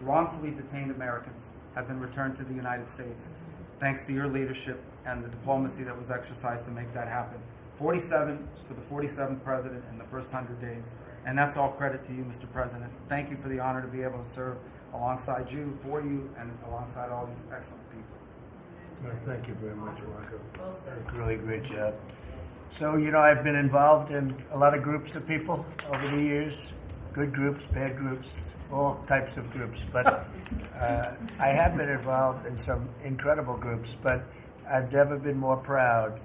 wrongfully detained Americans have been returned to the United States, thanks to your leadership and the diplomacy that was exercised to make that happen. 47 for the 47th president in the first 100 days. And that's all credit to you, Mr. President. Thank you for the honor to be able to serve alongside you, for you, and alongside all these excellent people. Well, thank you very much, Marco. Really great job. So, I've been involved in a lot of groups of people over the years, good groups, bad groups, all types of groups. But I have been involved in some incredible groups, but I've never been more proud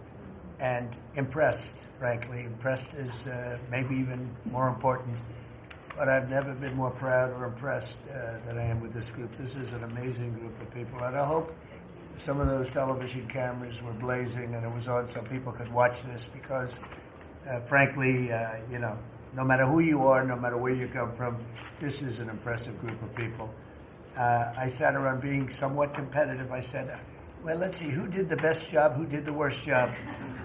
and impressed, frankly. Impressed is maybe even more important, but I've never been more proud or impressed than I am with this group. This is an amazing group of people, and I hope some of those television cameras were blazing and it was on so people could watch this because, frankly, no matter who you are, no matter where you come from, this is an impressive group of people. I sat around being somewhat competitive. I said, well, let's see, who did the best job, who did the worst job?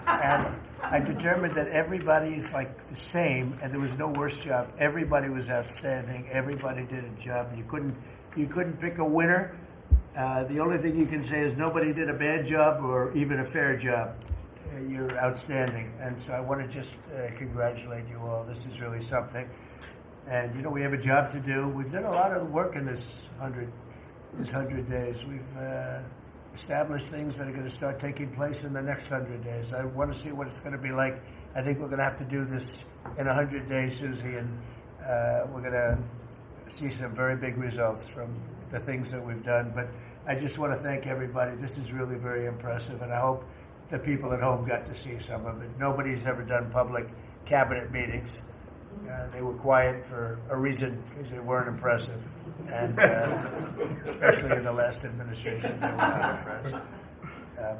And I determined that everybody is like the same and there was no worst job. Everybody was outstanding. Everybody did a job. You couldn't pick a winner. The only thing you can say is nobody did a bad job or even a fair job. You're outstanding. And so I want to just congratulate you all. This is really something. And, we have a job to do. We've done a lot of work in this 100 days. We've established things that are going to start taking place in the next 100 days. I want to see what it's going to be like. I think we're going to have to do this in 100 days, Susie, and we're going to see some very big results from the things that we've done. But I just want to thank everybody. This is really very impressive, and I hope the people at home got to see some of it. Nobody's ever done public cabinet meetings. They were quiet for a reason, because they weren't impressive. And especially in the last administration, they were not impressive.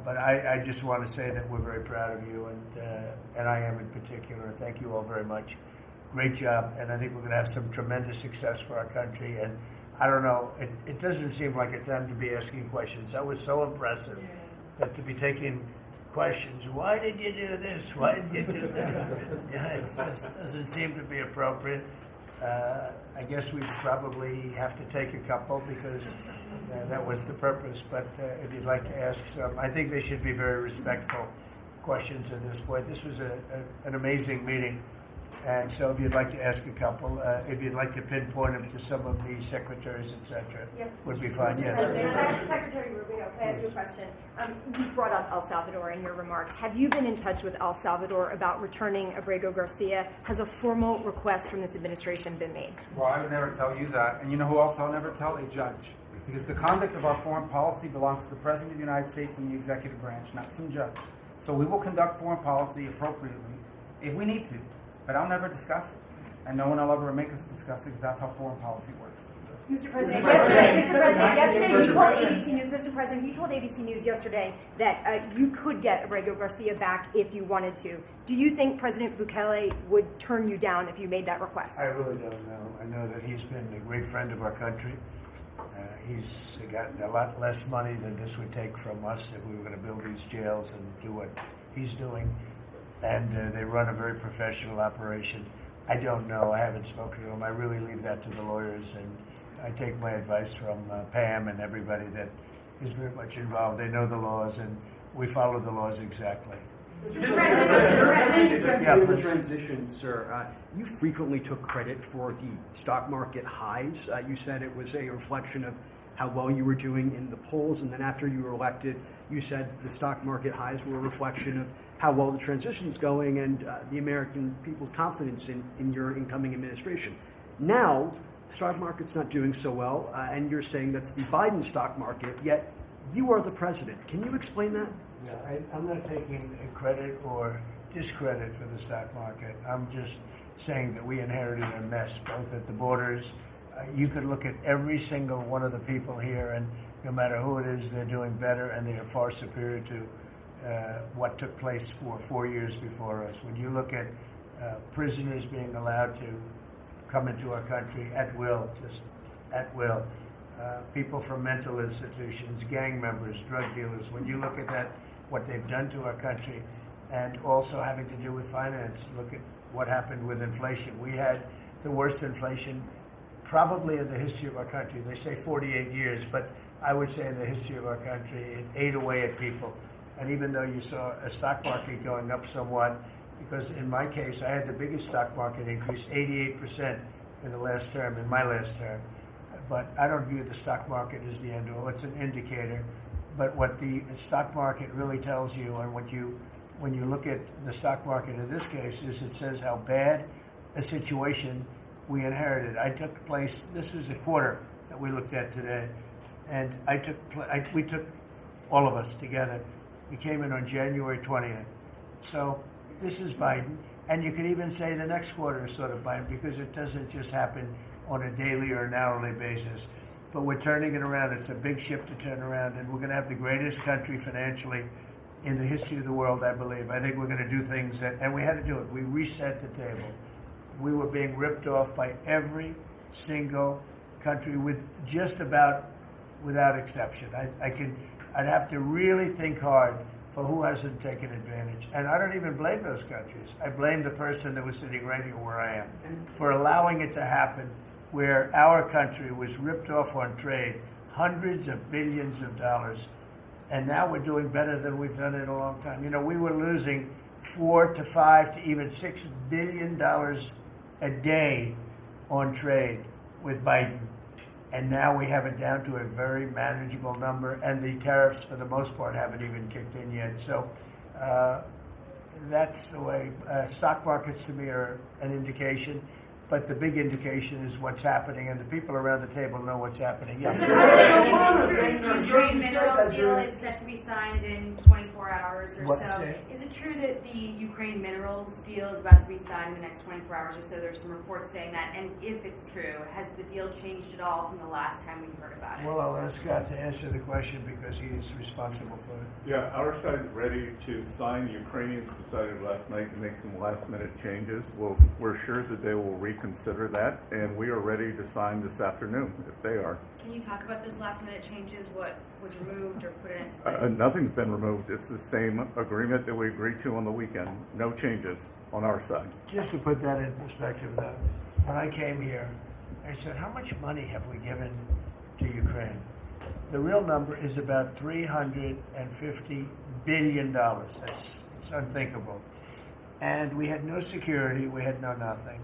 But I just want to say that we're very proud of you, and I am in particular. Thank you all very much. great job, and I think we're going to have some tremendous success for our country. And I don't know, it doesn't seem like a time to be asking questions. That was so impressive that to be taking questions. Why did you do this? Why did you do that? Yeah, it just doesn't seem to be appropriate. I guess we probably have to take a couple because that was the purpose. But if you'd like to ask some, I think they should be very respectful questions at this point. This was an amazing meeting. And so if you'd like to ask a couple, if you'd like to pinpoint them to some of the secretaries, et cetera, would be fine. Yes. Secretary Rubio, can I ask you a question? You brought up El Salvador in your remarks. Have you been in touch with El Salvador about returning Abrego Garcia? Has a formal request from this administration been made? Well, I would never tell you that. And you know who else I'll never tell? A judge. Because the conduct of our foreign policy belongs to the President of the United States and the executive branch, not some judge. So we will conduct foreign policy appropriately if we need to. But I'll never discuss it. And no one will ever make us discuss it because that's how foreign policy works. Mr. President, yesterday you told ABC News, Mr. President, you told ABC News yesterday that you could get Abrego Garcia back if you wanted to. Do you think President Bukele would turn you down if you made that request? I really don't know. I know that he's been a great friend of our country. He's gotten a lot less money than this would take from us if we were going to build these jails and do what he's doing. And they run a very professional operation. I don't know. I haven't spoken to him. I really leave that to the lawyers, and I take my advice from Pam and everybody that is very much involved. They know the laws, and we follow the laws exactly. Mr. President, during the transition, sir, you frequently took credit for the stock market highs. You said it was a reflection of how well you were doing in the polls, and then after you were elected, you said the stock market highs were a reflection of how well the transition is going and the American people's confidence in your incoming administration. Now, the stock market's not doing so well, and you're saying that's the Biden stock market, yet you are the president. Can you explain that? Yeah, I'm not taking credit or discredit for the stock market. I'm just saying that we inherited a mess, both at the borders. You could look at every single one of the people here, and no matter who it is, they're doing better, and they are far superior to what took place for 4 years before us. When you look at prisoners being allowed to come into our country at will, just at will, people from mental institutions, gang members, drug dealers, when you look at that, what they've done to our country, and also having to do with finance, look at what happened with inflation. We had the worst inflation probably in the history of our country. They say 48 years, but I would say in the history of our country, it ate away at people. And even though you saw a stock market going up somewhat, because in my case, I had the biggest stock market increase, 88% in the last term, in my last term. But I don't view the stock market as the end all. It's an indicator. But what the stock market really tells you, and when you look at the stock market in this case, is it says how bad a situation we inherited. I took place, this is a quarter that we looked at today, and we took all of us together. We came in on January 20th. So this is Biden. And you could even say the next quarter is sort of Biden because it doesn't just happen on a daily or an hourly basis. But we're turning it around. It's a big ship to turn around. And we're going to have the greatest country financially in the history of the world, I believe. I think we're going to do things and we had to do it. We reset the table. We were being ripped off by every single country with just about, without exception. I'd have to really think hard for who hasn't taken advantage. And I don't even blame those countries. I blame the person that was sitting right here where I am for allowing it to happen where our country was ripped off on trade, hundreds of billions of dollars. And now we're doing better than we've done in a long time. You know, we were losing $4 to $5 to even $6 billion a day on trade with Biden. And now we have it down to a very manageable number, and the tariffs, for the most part, haven't even kicked in yet. So that's the way. Stock markets, to me, are an indication. But the big indication is what's happening, and the people around the table know what's happening. Yes. The Ukraine minerals deal is set to be signed in 24 hours or What's so. it? Is it true that the Ukraine minerals deal is about to be signed in the next 24 hours or so? There's some reports saying that. And if it's true, has the deal changed at all from the last time we heard about it? Well, I'll ask Scott to answer the question because he is responsible for it. Yeah, our side's ready to sign. The Ukrainians decided last night to make some last-minute changes. We're sure that they will reconsider that, and we are ready to sign this afternoon if they are. Can you talk about those last-minute changes? What was removed or put in its place? Nothing's been removed. It's the same agreement that we agreed to on the weekend. No changes on our side. Just to put that in perspective, though, when I came here, I said, how much money have we given to Ukraine? The real number is about $350 billion. It's unthinkable. And we had no security. We had no nothing.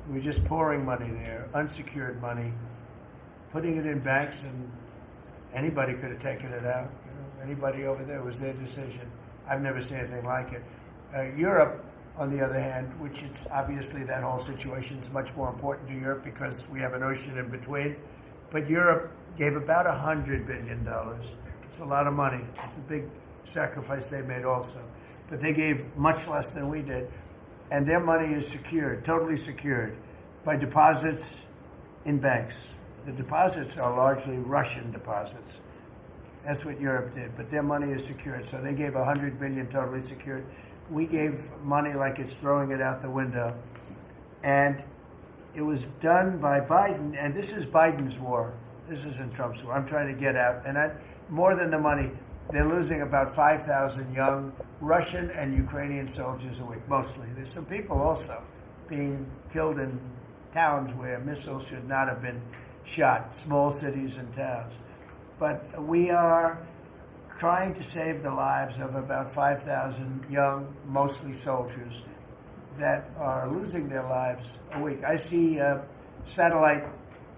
We were just pouring money there, unsecured money, putting it in banks, and anybody could have taken it out. You know, anybody over there, it was their decision. I've never seen anything like it. Europe, on the other hand, which is obviously that whole situation is much more important to Europe because we have an ocean in between. But Europe gave about $100 billion. It's a lot of money. It's a big sacrifice they made also. But they gave much less than we did. And their money is secured, totally secured, by deposits in banks. The deposits are largely Russian deposits. That's what Europe did, but their money is secured. So they gave $100 billion totally secured. We gave money like it's throwing it out the window. And it was done by Biden, and this is Biden's war. This isn't Trump's war. I'm trying to get out. And more than the money, they're losing about 5,000 young Russian and Ukrainian soldiers a week, mostly. There's some people also being killed in towns where missiles should not have been shot, small cities and towns. But we are trying to save the lives of about 5,000 young, mostly soldiers, that are losing their lives a week. I see satellite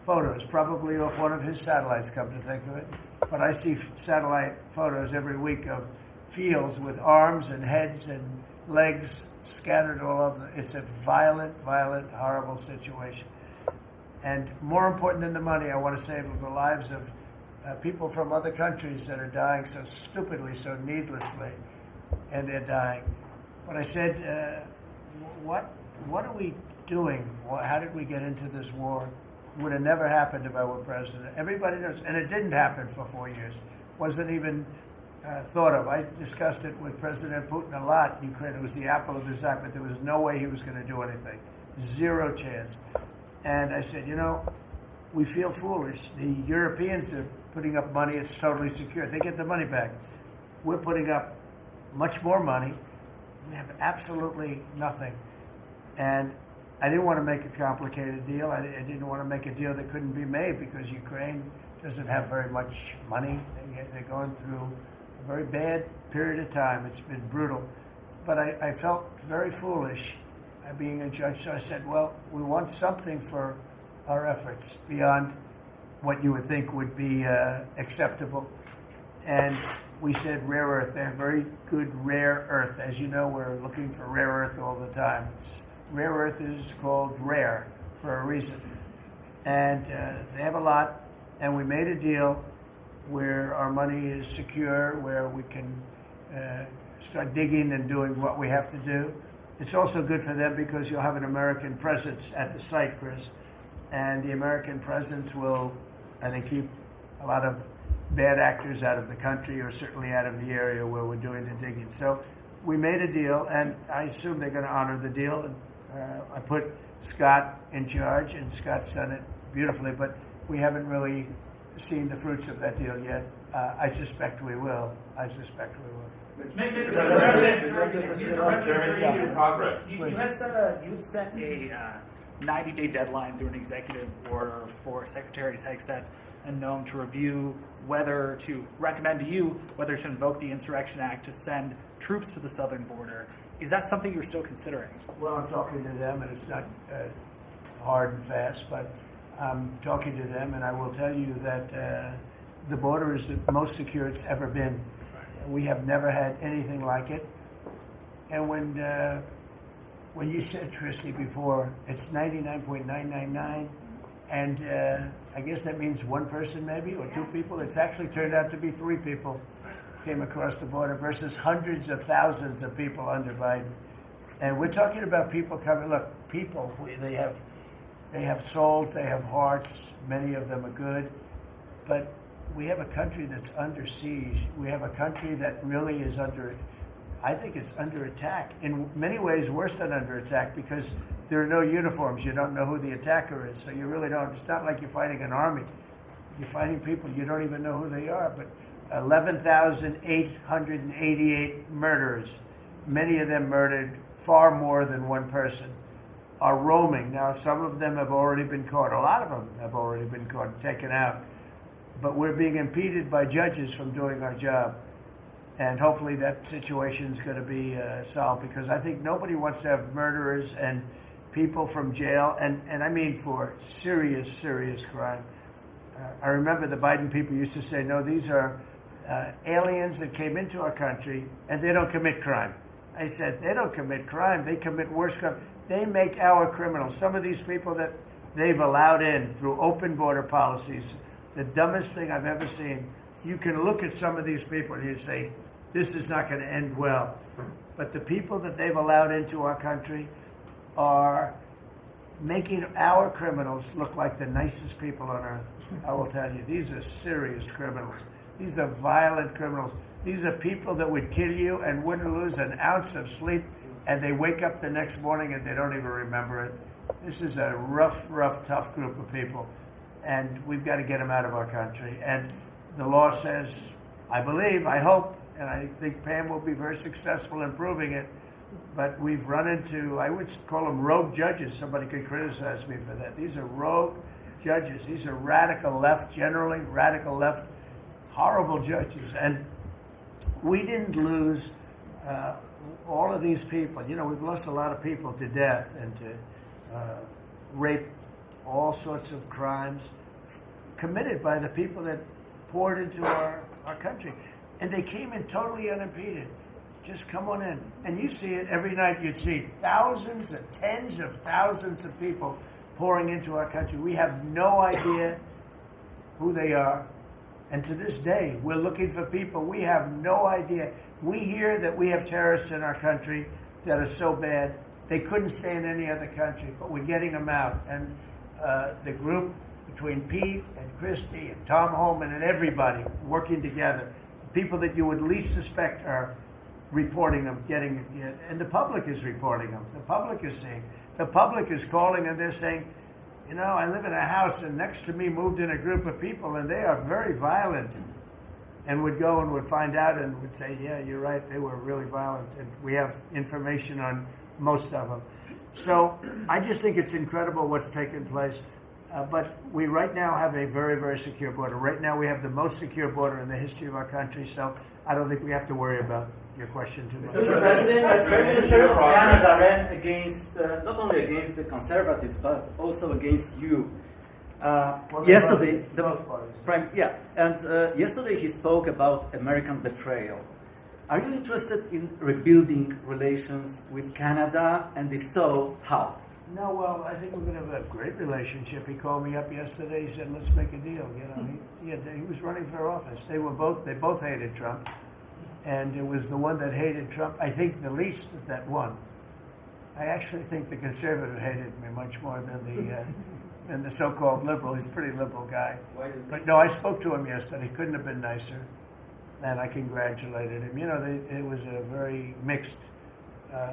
photos, probably off one of his satellites, come to think of it. But I see satellite photos every week of fields with arms and heads and legs scattered all over. It's a violent, horrible situation. And more important than the money, I want to save the lives of people from other countries that are dying so stupidly, so needlessly, and they're dying. But I said, what are we doing? How did we get into this war? Would have never happened if I were president. Everybody knows, and it didn't happen for 4 years. Wasn't even thought of. I discussed it with President Putin a lot. Ukraine, it was the apple of his eye, but there was no way he was going to do anything. Zero chance. And I said, we feel foolish. The Europeans are putting up money. It's totally secure. They get the money back. We're putting up much more money. We have absolutely nothing. And I didn't want to make a complicated deal. I didn't want to make a deal that couldn't be made because Ukraine doesn't have very much money. They're going through a very bad period of time. It's been brutal. But I felt very foolish being a judge. So I said, well, we want something for our efforts beyond what you would think would be acceptable. And we said rare earth. They have very good rare earth. As you know, we're looking for rare earth all the time. Rare earth is called rare for a reason. And they have a lot. And we made a deal where our money is secure, where we can start digging and doing what we have to do. It's also good for them because you'll have an American presence at the site, Chris. And the American presence will, I think, keep a lot of bad actors out of the country, or certainly out of the area where we're doing the digging. So we made a deal, and I assume they're going to honor the deal. And, I put Scott in charge, and Scott's done it beautifully, but we haven't really seen the fruits of that deal yet. I suspect we will. Mr. President, sir, progress. You had set a 90-day deadline through an executive order for Secretary Hegstead and Noem to review whether to recommend to you whether to invoke the Insurrection Act to send troops to the southern border. Is that something you're still considering? Well, I'm talking to them, and it's not hard and fast, but I'm talking to them, and I will tell you that the border is the most secure it's ever been. We have never had anything like it. And when When you said, Christy, before, it's 99.999, and I guess that means one person maybe, or two people. It's actually turned out to be 3 people came across the border versus hundreds of thousands of people under Biden. And we're talking about people coming. Look, people, they have souls, they have hearts. Many of them are good, but we have a country that's under siege. We have a country that really is under. I think it's under attack. In many ways, worse than under attack because there are no uniforms. You don't know who the attacker is, so you really don't. It's not like you're fighting an army. You're fighting people you don't even know who they are. But 11,888 murderers, many of them murdered far more than one person, are roaming. Now, some of them have already been caught. A lot of them have already been caught and taken out. But we're being impeded by judges from doing our job. And hopefully that situation is going to be solved because I think nobody wants to have murderers and people from jail, and I mean for serious, serious crime. I remember the Biden people used to say, no, these are aliens that came into our country and they don't commit crime. I said, they don't commit crime, they commit worse crime. They make our criminals. Some of these people that they've allowed in through open border policies, the dumbest thing I've ever seen. You can look at some of these people and you say, this is not going to end well. But the people that they've allowed into our country are making our criminals look like the nicest people on earth. I will tell you, these are serious criminals. These are violent criminals. These are people that would kill you and wouldn't lose an ounce of sleep, and they wake up the next morning and they don't even remember it. This is a rough, tough group of people, and we've got to get them out of our country. And the law says, I believe, I hope, and I think Pam will be very successful in proving it, but we've run into, I would call them rogue judges. Somebody could criticize me for that. These are rogue judges. These are radical left, generally radical left, horrible judges. And we didn't lose all of these people. You know, we've lost a lot of people to death and to rape, all sorts of crimes committed by the people that poured into our country. And they came in totally unimpeded. Just come on in. And you see it every night. You'd see thousands and tens of thousands of people pouring into our country. We have no idea who they are. And to this day, we're looking for people. We have no idea. We hear that we have terrorists in our country that are so bad, they couldn't stay in any other country, but we're getting them out. And the group between Pete and Christy and Tom Holman and everybody working together, people that you would least suspect are reporting them, and the public is reporting them. The public is seeing. The public is calling and they're saying, you know, I live in a house and next to me moved in a group of people and they are very violent, and would go and would find out and would say, yeah, you're right, they were really violent, and we have information on most of them. So I just think it's incredible what's taken place. But we right now have a very, very secure border. Right now we have the most secure border in the history of our country, so I don't think we have to worry about your question too much. Mr. President, as Prime Minister of Canada ran against, not only against the Conservatives, but also against you. Yesterday, yesterday he spoke about American betrayal. Are you interested in rebuilding relations with Canada, and if so, how? No, well, I think we're going to have a great relationship. He called me up yesterday. He said, "Let's make a deal." You know, he was running for office. They both hated Trump, and it was the one that hated Trump, I think, the least that won. I actually think the conservative hated me much more than the so-called liberal. He's a pretty liberal guy. But no, I spoke to him yesterday. Couldn't have been nicer, and I congratulated him. You know, it was a very mixed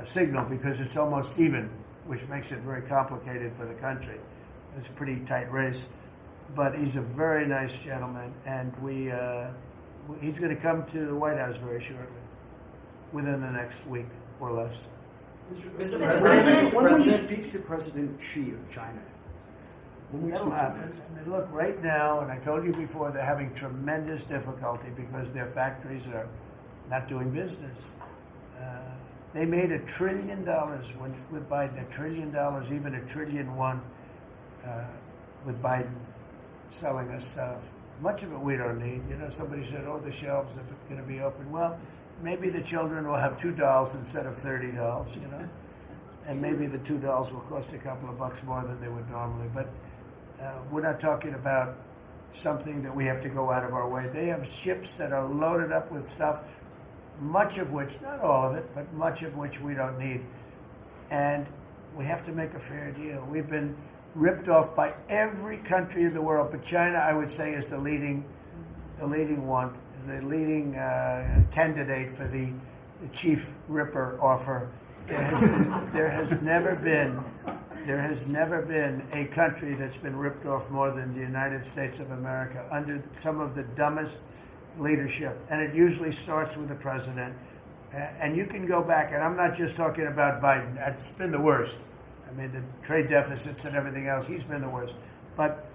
signal because it's almost even, which makes it very complicated for the country. It's a pretty tight race. But he's a very nice gentleman, and he's going to come to the White House very shortly, within the next week or less. Mr. President, when will you speak to President Xi of China? That'll happen. I mean, look, right now, and I told you before, they're having tremendous difficulty because their factories are not doing business. They made $1 trillion with Biden, $1 trillion, even $1.1 trillion with Biden selling us stuff. Much of it we don't need. You know, somebody said, "Oh, the shelves are going to be open." Well, maybe the children will have $2 instead of $30. You know, and maybe the $2 will cost a couple of bucks more than they would normally. But we're not talking about something that we have to go out of our way. They have ships that are loaded up with stuff, much of which, not all of it, but much of which we don't need. And we have to make a fair deal. We've been ripped off by every country in the world, but China, I would say, is the leading one, the leading candidate for the chief ripper offer. There has never been a country that's been ripped off more than the United States of America under some of the dumbest leadership. And it usually starts with the president. And you can go back, and I'm not just talking about Biden. It's been the worst. I mean, the trade deficits and everything else, he's been the worst. But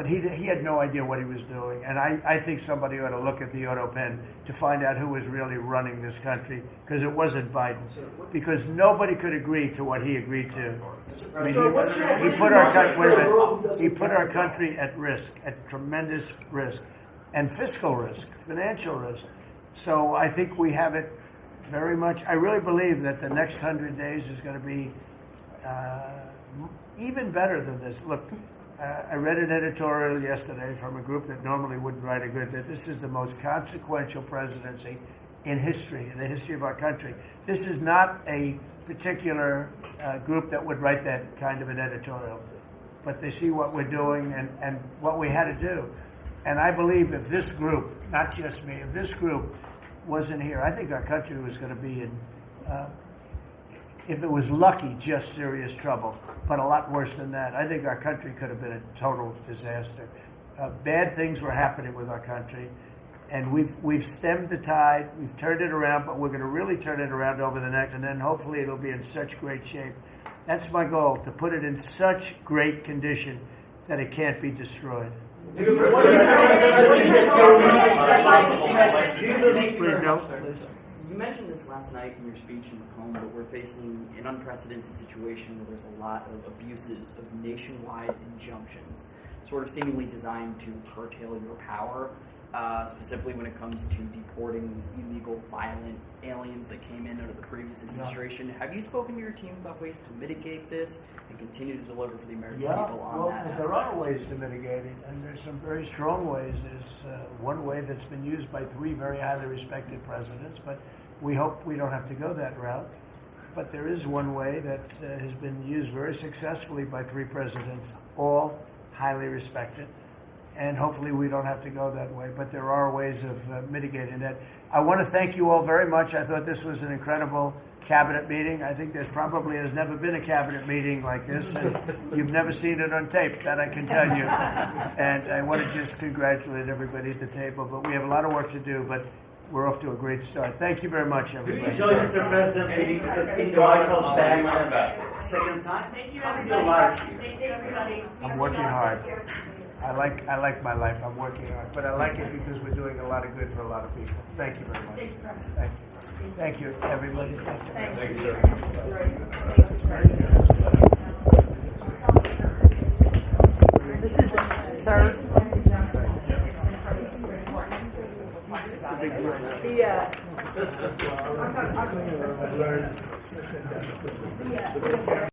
he had no idea what he was doing. And I think somebody ought to look at the auto pen to find out who was really running this country, because it wasn't Biden. Because nobody could agree to what he agreed to. I mean, he put our country at risk, at tremendous risk, and fiscal risk, financial risk. So I think we have it very much. I really believe that the next 100 days is going to be even better than this. Look, I read an editorial yesterday from a group that normally wouldn't write a good, that this is the most consequential presidency in history, in the history of our country. This is not a particular group that would write that kind of an editorial, but they see what we're doing and what we had to do. And I believe if this group, not just me, if this group wasn't here, I think our country was going to be in, if it was lucky, just serious trouble, but a lot worse than that. I think our country could have been a total disaster. Bad things were happening with our country, and we've stemmed the tide, we've turned it around, but we're going to really turn it around over the next, and then hopefully it'll be in such great shape. That's my goal, to put it in such great condition that it can't be destroyed. You mentioned this last night in your speech in Macomb, but we're facing an unprecedented situation where there's a lot of abuses of nationwide injunctions, sort of seemingly designed to curtail your power, specifically when it comes to deporting these illegal, violent aliens that came in under the previous administration. Yeah. Have you spoken to your team about ways to mitigate this and continue to deliver for the American people on that aspect? There are ways to mitigate it, and there's some very strong ways. There's one way that's been used by 3 very highly respected presidents, but we hope we don't have to go that route. But there is one way that has been used very successfully by 3 presidents, all highly respected. And hopefully we don't have to go that way. But there are ways of mitigating that. I want to thank you all very much. I thought this was an incredible cabinet meeting. I think has never been a cabinet meeting like this. And you've never seen it on tape, that I can tell you. And I want to just congratulate everybody at the table. But we have a lot of work to do. But we're off to a great start. Thank you very much, everybody. Do you enjoy, Mr. President, taking the White House back second time? Thank you, How's your life? Thank you, everybody. I'm working hard. I like my life. I'm working hard, but I like it because we're doing a lot of good for a lot of people. Thank you very much. Thank you. Thank you, everybody. Thank you. Thank you, sir. This is, sir.